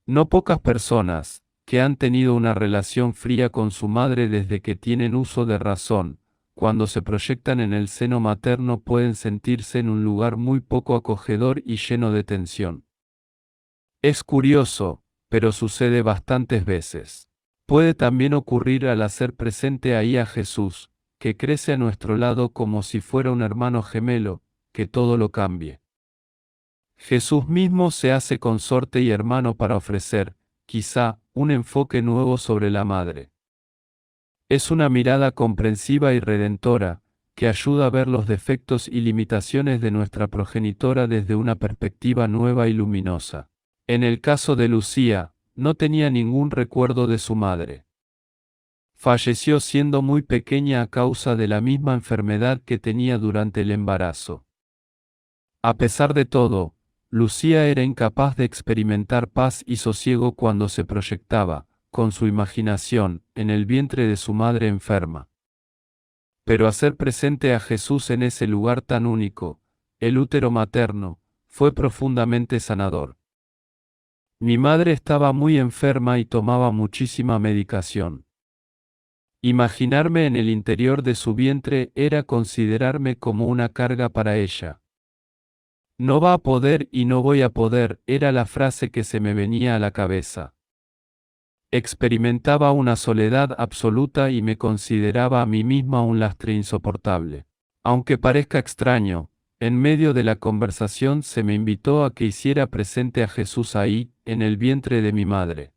No pocas personas, que han tenido una relación fría con su madre desde que tienen uso de razón, cuando se proyectan en el seno materno pueden sentirse en un lugar muy poco acogedor y lleno de tensión. Es curioso, pero sucede bastantes veces. Puede también ocurrir al hacer presente ahí a Jesús, que crece a nuestro lado como si fuera un hermano gemelo, que todo lo cambie. Jesús mismo se hace consorte y hermano para ofrecer, quizá, un enfoque nuevo sobre la madre. Es una mirada comprensiva y redentora, que ayuda a ver los defectos y limitaciones de nuestra progenitora desde una perspectiva nueva y luminosa. En el caso de Lucía, no tenía ningún recuerdo de su madre. Falleció siendo muy pequeña a causa de la misma enfermedad que tenía durante el embarazo. A pesar de todo, Lucía era incapaz de experimentar paz y sosiego cuando se proyectaba, con su imaginación, en el vientre de su madre enferma. Pero hacer presente a Jesús en ese lugar tan único, el útero materno, fue profundamente sanador. Mi madre estaba muy enferma y tomaba muchísima medicación. Imaginarme en el interior de su vientre era considerarme como una carga para ella. No va a poder y no voy a poder, era la frase que se me venía a la cabeza. Experimentaba una soledad absoluta y me consideraba a mí misma un lastre insoportable. Aunque parezca extraño, en medio de la conversación se me invitó a que hiciera presente a Jesús ahí, en el vientre de mi madre.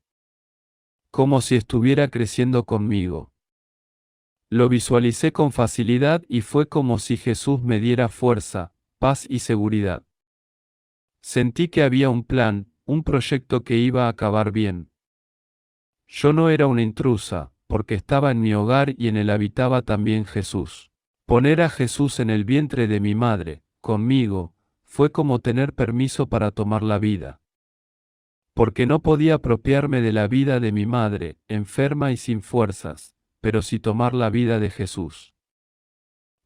Como si estuviera creciendo conmigo. Lo visualicé con facilidad y fue como si Jesús me diera fuerza, paz y seguridad. Sentí que había un plan, un proyecto que iba a acabar bien. Yo no era una intrusa, porque estaba en mi hogar y en él habitaba también Jesús. Poner a Jesús en el vientre de mi madre, conmigo, fue como tener permiso para tomar la vida. Porque no podía apropiarme de la vida de mi madre, enferma y sin fuerzas, pero sí tomar la vida de Jesús.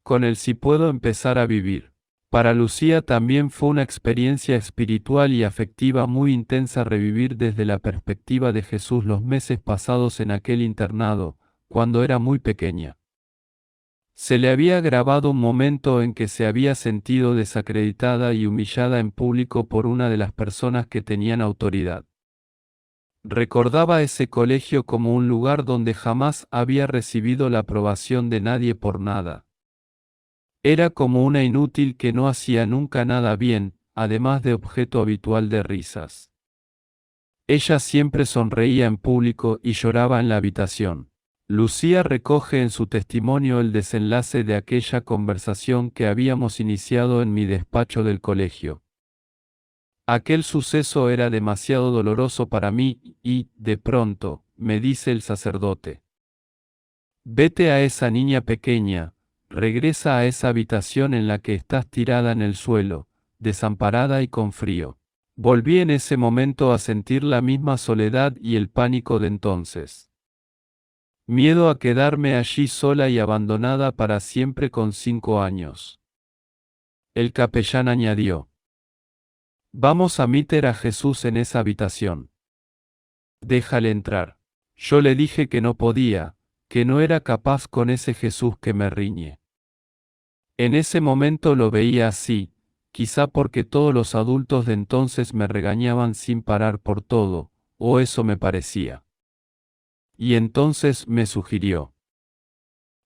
Con él sí puedo empezar a vivir. Para Lucía también fue una experiencia espiritual y afectiva muy intensa revivir desde la perspectiva de Jesús los meses pasados en aquel internado, cuando era muy pequeña. Se le había grabado un momento en que se había sentido desacreditada y humillada en público por una de las personas que tenían autoridad. Recordaba ese colegio como un lugar donde jamás había recibido la aprobación de nadie por nada. Era como una inútil que no hacía nunca nada bien, además de objeto habitual de risas. Ella siempre sonreía en público y lloraba en la habitación. Lucía recoge en su testimonio el desenlace de aquella conversación que habíamos iniciado en mi despacho del colegio. Aquel suceso era demasiado doloroso para mí y, de pronto, me dice el sacerdote: vete a esa niña pequeña, regresa a esa habitación en la que estás tirada en el suelo, desamparada y con frío. Volví en ese momento a sentir la misma soledad y el pánico de entonces. Miedo a quedarme allí sola y abandonada para siempre con 5 años. El capellán añadió: vamos a meter a Jesús en esa habitación. Déjale entrar. Yo le dije que no podía, que no era capaz con ese Jesús que me riñe. En ese momento lo veía así, quizá porque todos los adultos de entonces me regañaban sin parar por todo, o eso me parecía. Y entonces me sugirió: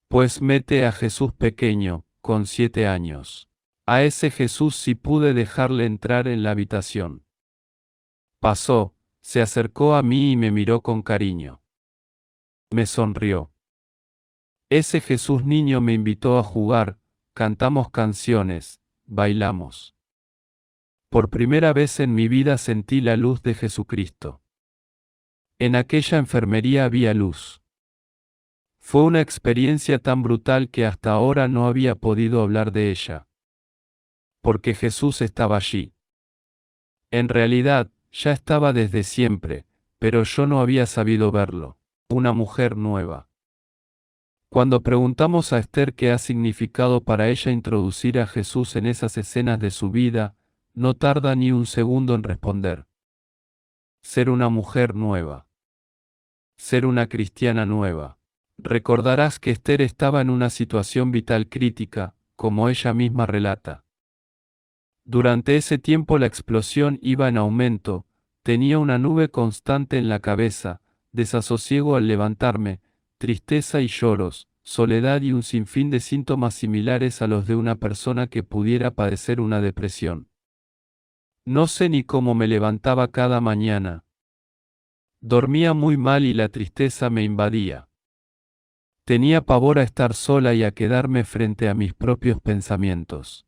pues mete a Jesús pequeño, con 7 años. A ese Jesús sí pude dejarle entrar en la habitación. Pasó, se acercó a mí y me miró con cariño. Me sonrió. Ese Jesús niño me invitó a jugar, cantamos canciones, bailamos. Por primera vez en mi vida sentí la luz de Jesucristo. En aquella enfermería había luz. Fue una experiencia tan brutal que hasta ahora no había podido hablar de ella. Porque Jesús estaba allí. En realidad, ya estaba desde siempre, pero yo no había sabido verlo. Una mujer nueva. Cuando preguntamos a Esther qué ha significado para ella introducir a Jesús en esas escenas de su vida, no tarda ni un segundo en responder. Ser una mujer nueva. Ser una cristiana nueva. Recordarás que Esther estaba en una situación vital crítica, como ella misma relata. Durante ese tiempo la explosión iba en aumento, tenía una nube constante en la cabeza, desasosiego al levantarme, tristeza y lloros, soledad y un sinfín de síntomas similares a los de una persona que pudiera padecer una depresión. No sé ni cómo me levantaba cada mañana. Dormía muy mal y la tristeza me invadía. Tenía pavor a estar sola y a quedarme frente a mis propios pensamientos.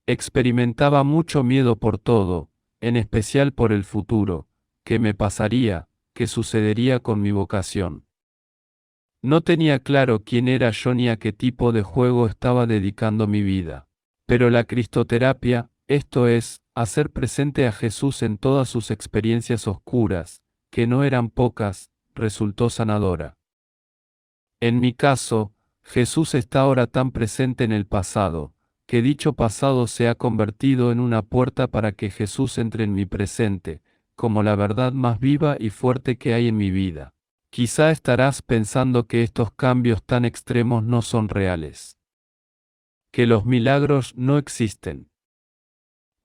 Experimentaba mucho miedo por todo, en especial por el futuro, qué me pasaría, qué sucedería con mi vocación. No tenía claro quién era yo ni a qué tipo de juego estaba dedicando mi vida. Pero la cristoterapia, esto es, hacer presente a Jesús en todas sus experiencias oscuras, que no eran pocas, resultó sanadora. En mi caso, Jesús está ahora tan presente en el pasado, que dicho pasado se ha convertido en una puerta para que Jesús entre en mi presente, como la verdad más viva y fuerte que hay en mi vida. Quizá estarás pensando que estos cambios tan extremos no son reales. Que los milagros no existen.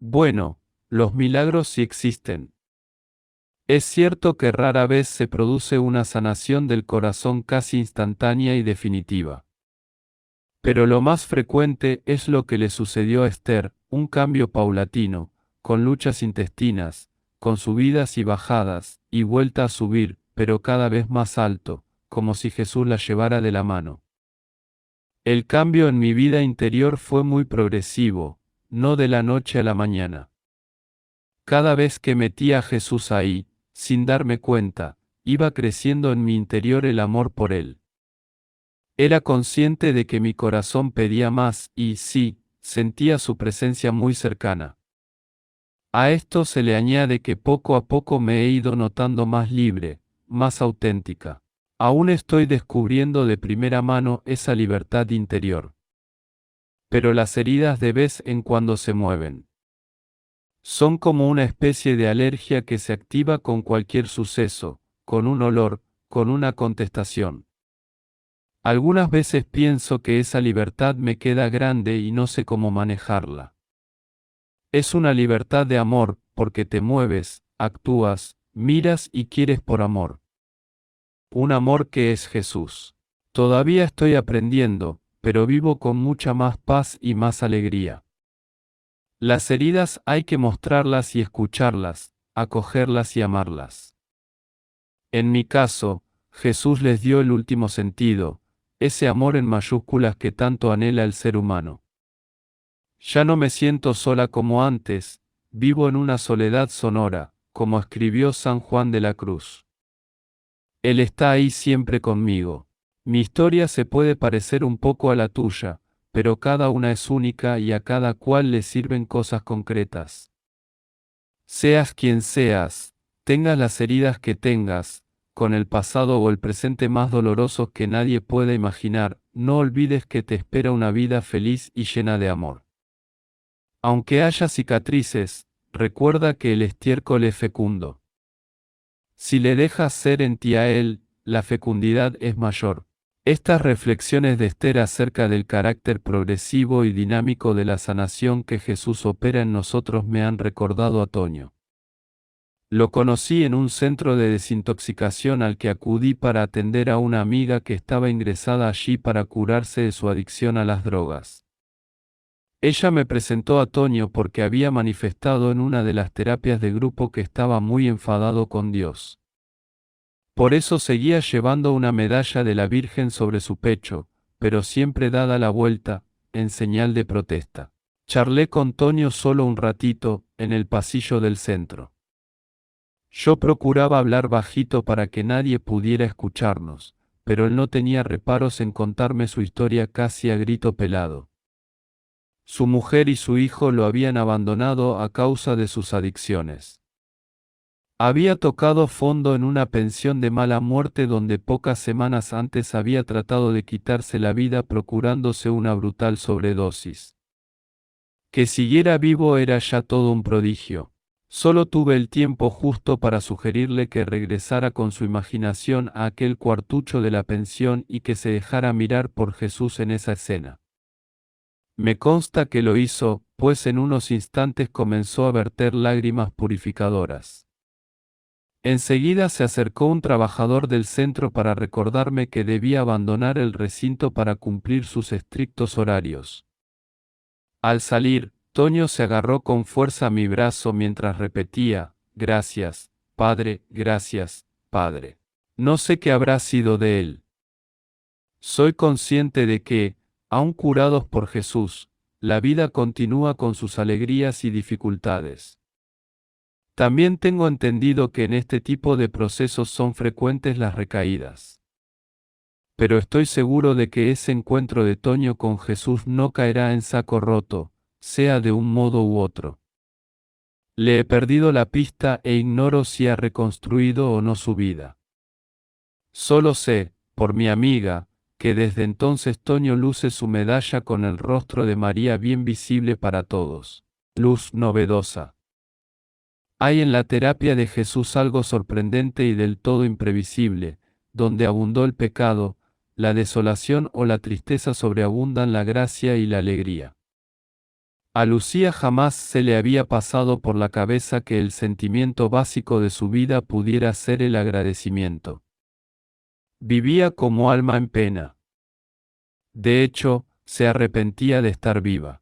Bueno, los milagros sí existen. Es cierto que rara vez se produce una sanación del corazón casi instantánea y definitiva. Pero lo más frecuente es lo que le sucedió a Esther, un cambio paulatino, con luchas intestinas, con subidas y bajadas, y vuelta a subir, pero cada vez más alto, como si Jesús la llevara de la mano. El cambio en mi vida interior fue muy progresivo, no de la noche a la mañana. Cada vez que metía a Jesús ahí, sin darme cuenta, iba creciendo en mi interior el amor por él. Era consciente de que mi corazón pedía más y, sí, sentía su presencia muy cercana. A esto se le añade que poco a poco me he ido notando más libre, más auténtica. Aún estoy descubriendo de primera mano esa libertad interior. Pero las heridas de vez en cuando se mueven. Son como una especie de alergia que se activa con cualquier suceso, con un olor, con una contestación. Algunas veces pienso que esa libertad me queda grande y no sé cómo manejarla. Es una libertad de amor, porque te mueves, actúas, miras y quieres por amor. Un amor que es Jesús. Todavía estoy aprendiendo, pero vivo con mucha más paz y más alegría. Las heridas hay que mostrarlas y escucharlas, acogerlas y amarlas. En mi caso, Jesús les dio el último sentido, ese amor en mayúsculas que tanto anhela el ser humano. Ya no me siento sola como antes, vivo en una soledad sonora, como escribió San Juan de la Cruz. Él está ahí siempre conmigo. Mi historia se puede parecer un poco a la tuya, pero cada una es única y a cada cual le sirven cosas concretas. Seas quien seas, tengas las heridas que tengas, con el pasado o el presente más dolorosos que nadie pueda imaginar, no olvides que te espera una vida feliz y llena de amor. Aunque haya cicatrices, recuerda que el estiércol es fecundo. Si le dejas ser en ti a él, la fecundidad es mayor. Estas reflexiones de Esther acerca del carácter progresivo y dinámico de la sanación que Jesús opera en nosotros me han recordado a Toño. Lo conocí en un centro de desintoxicación al que acudí para atender a una amiga que estaba ingresada allí para curarse de su adicción a las drogas. Ella me presentó a Toño porque había manifestado en una de las terapias de grupo que estaba muy enfadado con Dios. Por eso seguía llevando una medalla de la Virgen sobre su pecho, pero siempre dada la vuelta, en señal de protesta. Charlé con Toño solo un ratito, en el pasillo del centro. Yo procuraba hablar bajito para que nadie pudiera escucharnos, pero él no tenía reparos en contarme su historia casi a grito pelado. Su mujer y su hijo lo habían abandonado a causa de sus adicciones. Había tocado fondo en una pensión de mala muerte donde pocas semanas antes había tratado de quitarse la vida procurándose una brutal sobredosis. Que siguiera vivo era ya todo un prodigio. Solo tuve el tiempo justo para sugerirle que regresara con su imaginación a aquel cuartucho de la pensión y que se dejara mirar por Jesús en esa escena. Me consta que lo hizo, pues en unos instantes comenzó a verter lágrimas purificadoras. Enseguida se acercó un trabajador del centro para recordarme que debía abandonar el recinto para cumplir sus estrictos horarios. Al salir, Toño se agarró con fuerza a mi brazo mientras repetía, «Gracias, Padre, gracias, Padre». No sé qué habrá sido de él. Soy consciente de que, aun curados por Jesús, la vida continúa con sus alegrías y dificultades. También tengo entendido que en este tipo de procesos son frecuentes las recaídas. Pero estoy seguro de que ese encuentro de Toño con Jesús no caerá en saco roto, sea de un modo u otro. Le he perdido la pista e ignoro si ha reconstruido o no su vida. Solo sé, por mi amiga, que desde entonces Toño luce su medalla con el rostro de María bien visible para todos. Luz novedosa. Hay en la terapia de Jesús algo sorprendente y del todo imprevisible, donde abundó el pecado, la desolación o la tristeza sobreabundan la gracia y la alegría. A Lucía jamás se le había pasado por la cabeza que el sentimiento básico de su vida pudiera ser el agradecimiento. Vivía como alma en pena. De hecho, se arrepentía de estar viva.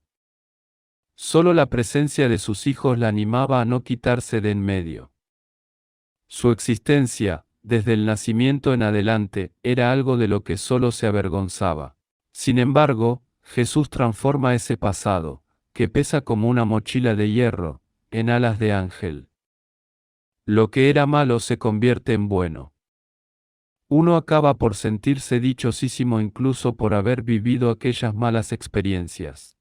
Solo la presencia de sus hijos la animaba a no quitarse de en medio. Su existencia, desde el nacimiento en adelante, era algo de lo que solo se avergonzaba. Sin embargo, Jesús transforma ese pasado, que pesa como una mochila de hierro, en alas de ángel. Lo que era malo se convierte en bueno. Uno acaba por sentirse dichosísimo incluso por haber vivido aquellas malas experiencias.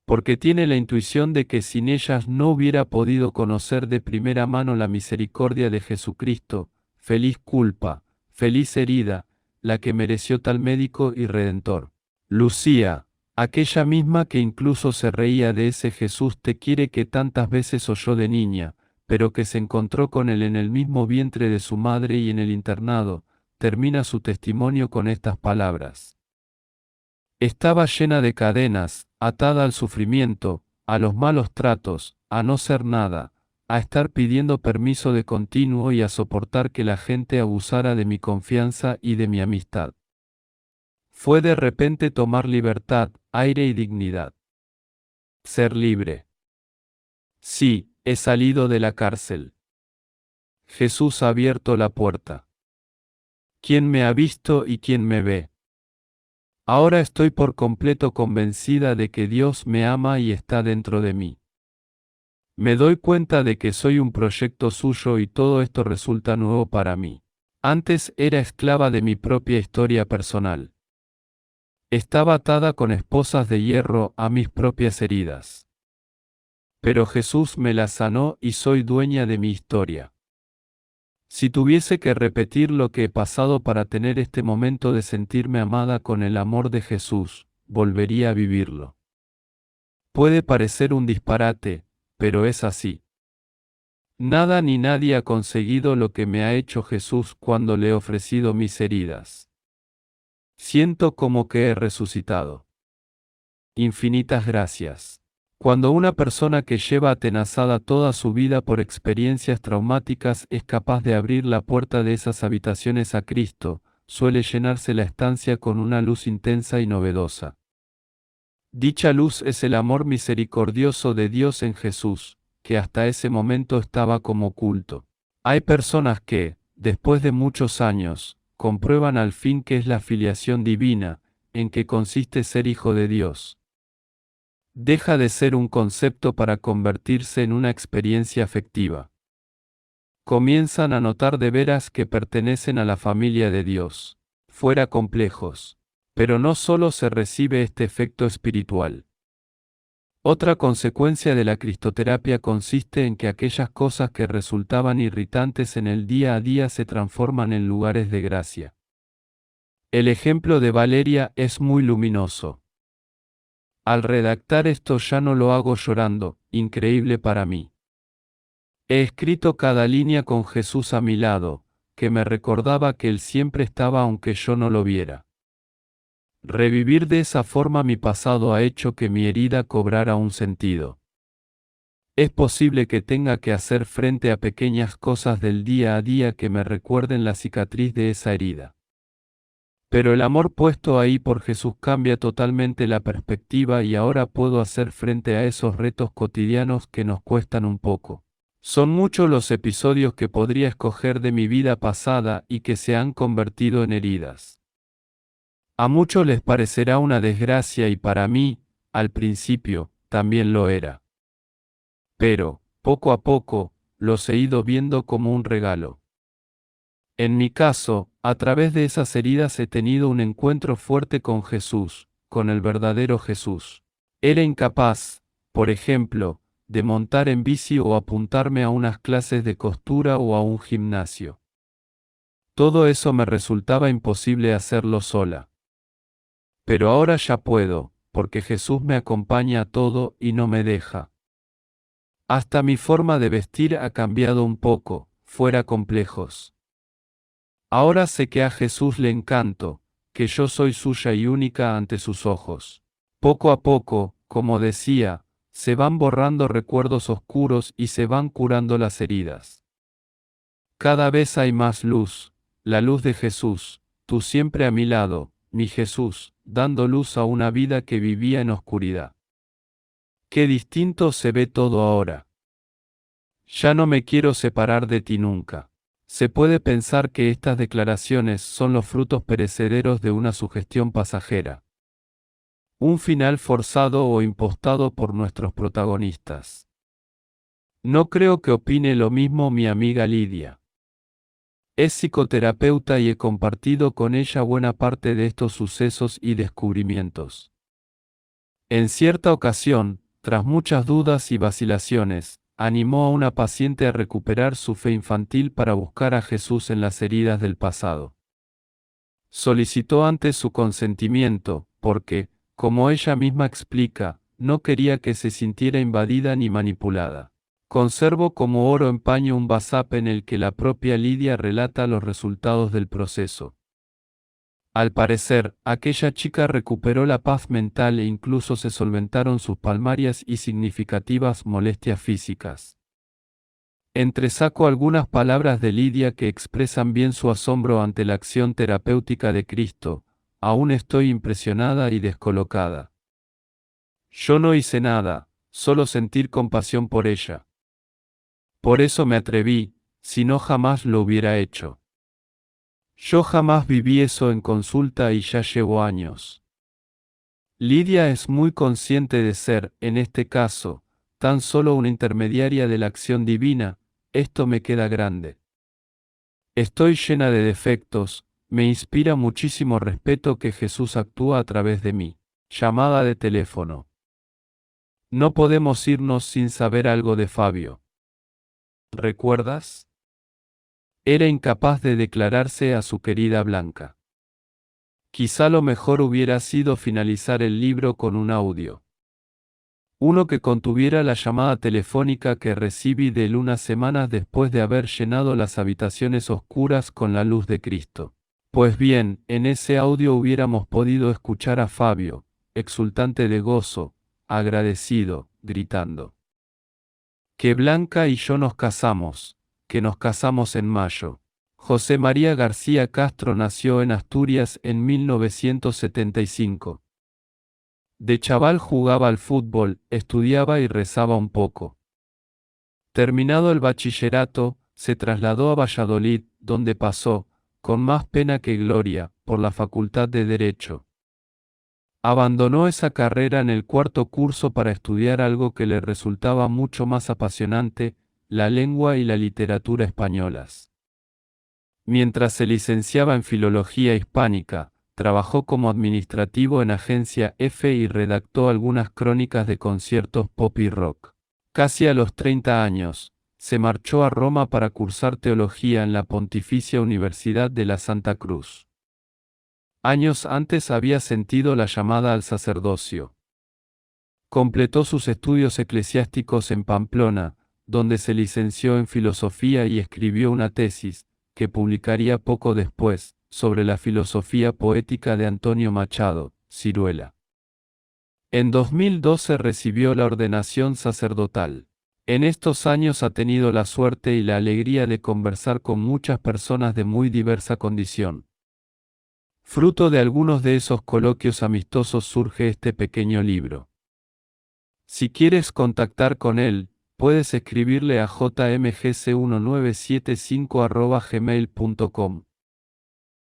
Porque tiene la intuición de que sin ellas no hubiera podido conocer de primera mano la misericordia de Jesucristo, feliz culpa, feliz herida, la que mereció tal médico y redentor. Lucía, aquella misma que incluso se reía de ese Jesús te quiere que tantas veces oyó de niña, pero que se encontró con él en el mismo vientre de su madre y en el internado, termina su testimonio con estas palabras. Estaba llena de cadenas, atada al sufrimiento, a los malos tratos, a no ser nada, a estar pidiendo permiso de continuo y a soportar que la gente abusara de mi confianza y de mi amistad. Fue de repente tomar libertad, aire y dignidad. Ser libre. Sí, he salido de la cárcel. Jesús ha abierto la puerta. ¿Quién me ha visto y quién me ve? Ahora estoy por completo convencida de que Dios me ama y está dentro de mí. Me doy cuenta de que soy un proyecto suyo y todo esto resulta nuevo para mí. Antes era esclava de mi propia historia personal. Estaba atada con esposas de hierro a mis propias heridas. Pero Jesús me las sanó y soy dueña de mi historia. Si tuviese que repetir lo que he pasado para tener este momento de sentirme amada con el amor de Jesús, volvería a vivirlo. Puede parecer un disparate, pero es así. Nada ni nadie ha conseguido lo que me ha hecho Jesús cuando le he ofrecido mis heridas. Siento como que he resucitado. Infinitas gracias. Cuando una persona que lleva atenazada toda su vida por experiencias traumáticas es capaz de abrir la puerta de esas habitaciones a Cristo, suele llenarse la estancia con una luz intensa y novedosa. Dicha luz es el amor misericordioso de Dios en Jesús, que hasta ese momento estaba como oculto. Hay personas que, después de muchos años, comprueban al fin qué es la filiación divina, en qué consiste ser hijo de Dios. Deja de ser un concepto para convertirse en una experiencia afectiva. Comienzan a notar de veras que pertenecen a la familia de Dios. Fuera complejos. Pero no solo se recibe este efecto espiritual. Otra consecuencia de la cristoterapia consiste en que aquellas cosas que resultaban irritantes en el día a día se transforman en lugares de gracia. El ejemplo de Valeria es muy luminoso. Al redactar esto ya no lo hago llorando, increíble para mí. He escrito cada línea con Jesús a mi lado, que me recordaba que Él siempre estaba aunque yo no lo viera. Revivir de esa forma mi pasado ha hecho que mi herida cobrara un sentido. Es posible que tenga que hacer frente a pequeñas cosas del día a día que me recuerden la cicatriz de esa herida. Pero el amor puesto ahí por Jesús cambia totalmente la perspectiva y ahora puedo hacer frente a esos retos cotidianos que nos cuestan un poco. Son muchos los episodios que podría escoger de mi vida pasada y que se han convertido en heridas. A muchos les parecerá una desgracia y para mí, al principio, también lo era. Pero, poco a poco, los he ido viendo como un regalo. En mi caso, a través de esas heridas he tenido un encuentro fuerte con Jesús, con el verdadero Jesús. Era incapaz, por ejemplo, de montar en bici o apuntarme a unas clases de costura o a un gimnasio. Todo eso me resultaba imposible hacerlo sola. Pero ahora ya puedo, porque Jesús me acompaña a todo y no me deja. Hasta mi forma de vestir ha cambiado un poco, fuera complejos. Ahora sé que a Jesús le encanto, que yo soy suya y única ante sus ojos. Poco a poco, como decía, se van borrando recuerdos oscuros y se van curando las heridas. Cada vez hay más luz, la luz de Jesús, tú siempre a mi lado, mi Jesús, dando luz a una vida que vivía en oscuridad. Qué distinto se ve todo ahora. Ya no me quiero separar de ti nunca. Se puede pensar que estas declaraciones son los frutos perecederos de una sugestión pasajera. Un final forzado o impostado por nuestros protagonistas. No creo que opine lo mismo mi amiga Lidia. Es psicoterapeuta y he compartido con ella buena parte de estos sucesos y descubrimientos. En cierta ocasión, tras muchas dudas y vacilaciones, animó a una paciente a recuperar su fe infantil para buscar a Jesús en las heridas del pasado. Solicitó antes su consentimiento, porque, como ella misma explica, no quería que se sintiera invadida ni manipulada. Conservo como oro en paño un WhatsApp en el que la propia Lidia relata los resultados del proceso. Al parecer, aquella chica recuperó la paz mental e incluso se solventaron sus palmarias y significativas molestias físicas. Entresaco algunas palabras de Lidia que expresan bien su asombro ante la acción terapéutica de Cristo. Aún estoy impresionada y descolocada. Yo no hice nada, solo sentir compasión por ella. Por eso me atreví, si no jamás lo hubiera hecho. Yo jamás viví eso en consulta y ya llevo años. Lidia es muy consciente de ser, en este caso, tan solo una intermediaria de la acción divina. Esto me queda grande. Estoy llena de defectos, me inspira muchísimo respeto que Jesús actúa a través de mí. Llamada de teléfono. No podemos irnos sin saber algo de Fabio. ¿Recuerdas? Era incapaz de declararse a su querida Blanca. Quizá lo mejor hubiera sido finalizar el libro con un audio. Uno que contuviera la llamada telefónica que recibí de él unas semanas después de haber llenado las habitaciones oscuras con la luz de Cristo. Pues bien, en ese audio hubiéramos podido escuchar a Fabio, exultante de gozo, agradecido, gritando: que Blanca y yo nos casamos, que nos casamos en mayo. José María García Castro nació en Asturias en 1975. De chaval jugaba al fútbol, estudiaba y rezaba un poco. Terminado el bachillerato, se trasladó a Valladolid, donde pasó, con más pena que gloria, por la Facultad de Derecho. Abandonó esa carrera en el cuarto curso para estudiar algo que le resultaba mucho más apasionante, la lengua y la literatura españolas. Mientras se licenciaba en Filología Hispánica, trabajó como administrativo en Agencia F y redactó algunas crónicas de conciertos pop y rock. Casi a los 30 años, se marchó a Roma para cursar teología en la Pontificia Universidad de la Santa Cruz. Años antes había sentido la llamada al sacerdocio. Completó sus estudios eclesiásticos en Pamplona, donde se licenció en filosofía y escribió una tesis, que publicaría poco después, sobre la filosofía poética de Antonio Machado, Ciruela. En 2012 recibió la ordenación sacerdotal. En estos años ha tenido la suerte y la alegría de conversar con muchas personas de muy diversa condición. Fruto de algunos de esos coloquios amistosos surge este pequeño libro. Si quieres contactar con él, puedes escribirle a jmgc1975@gmail.com.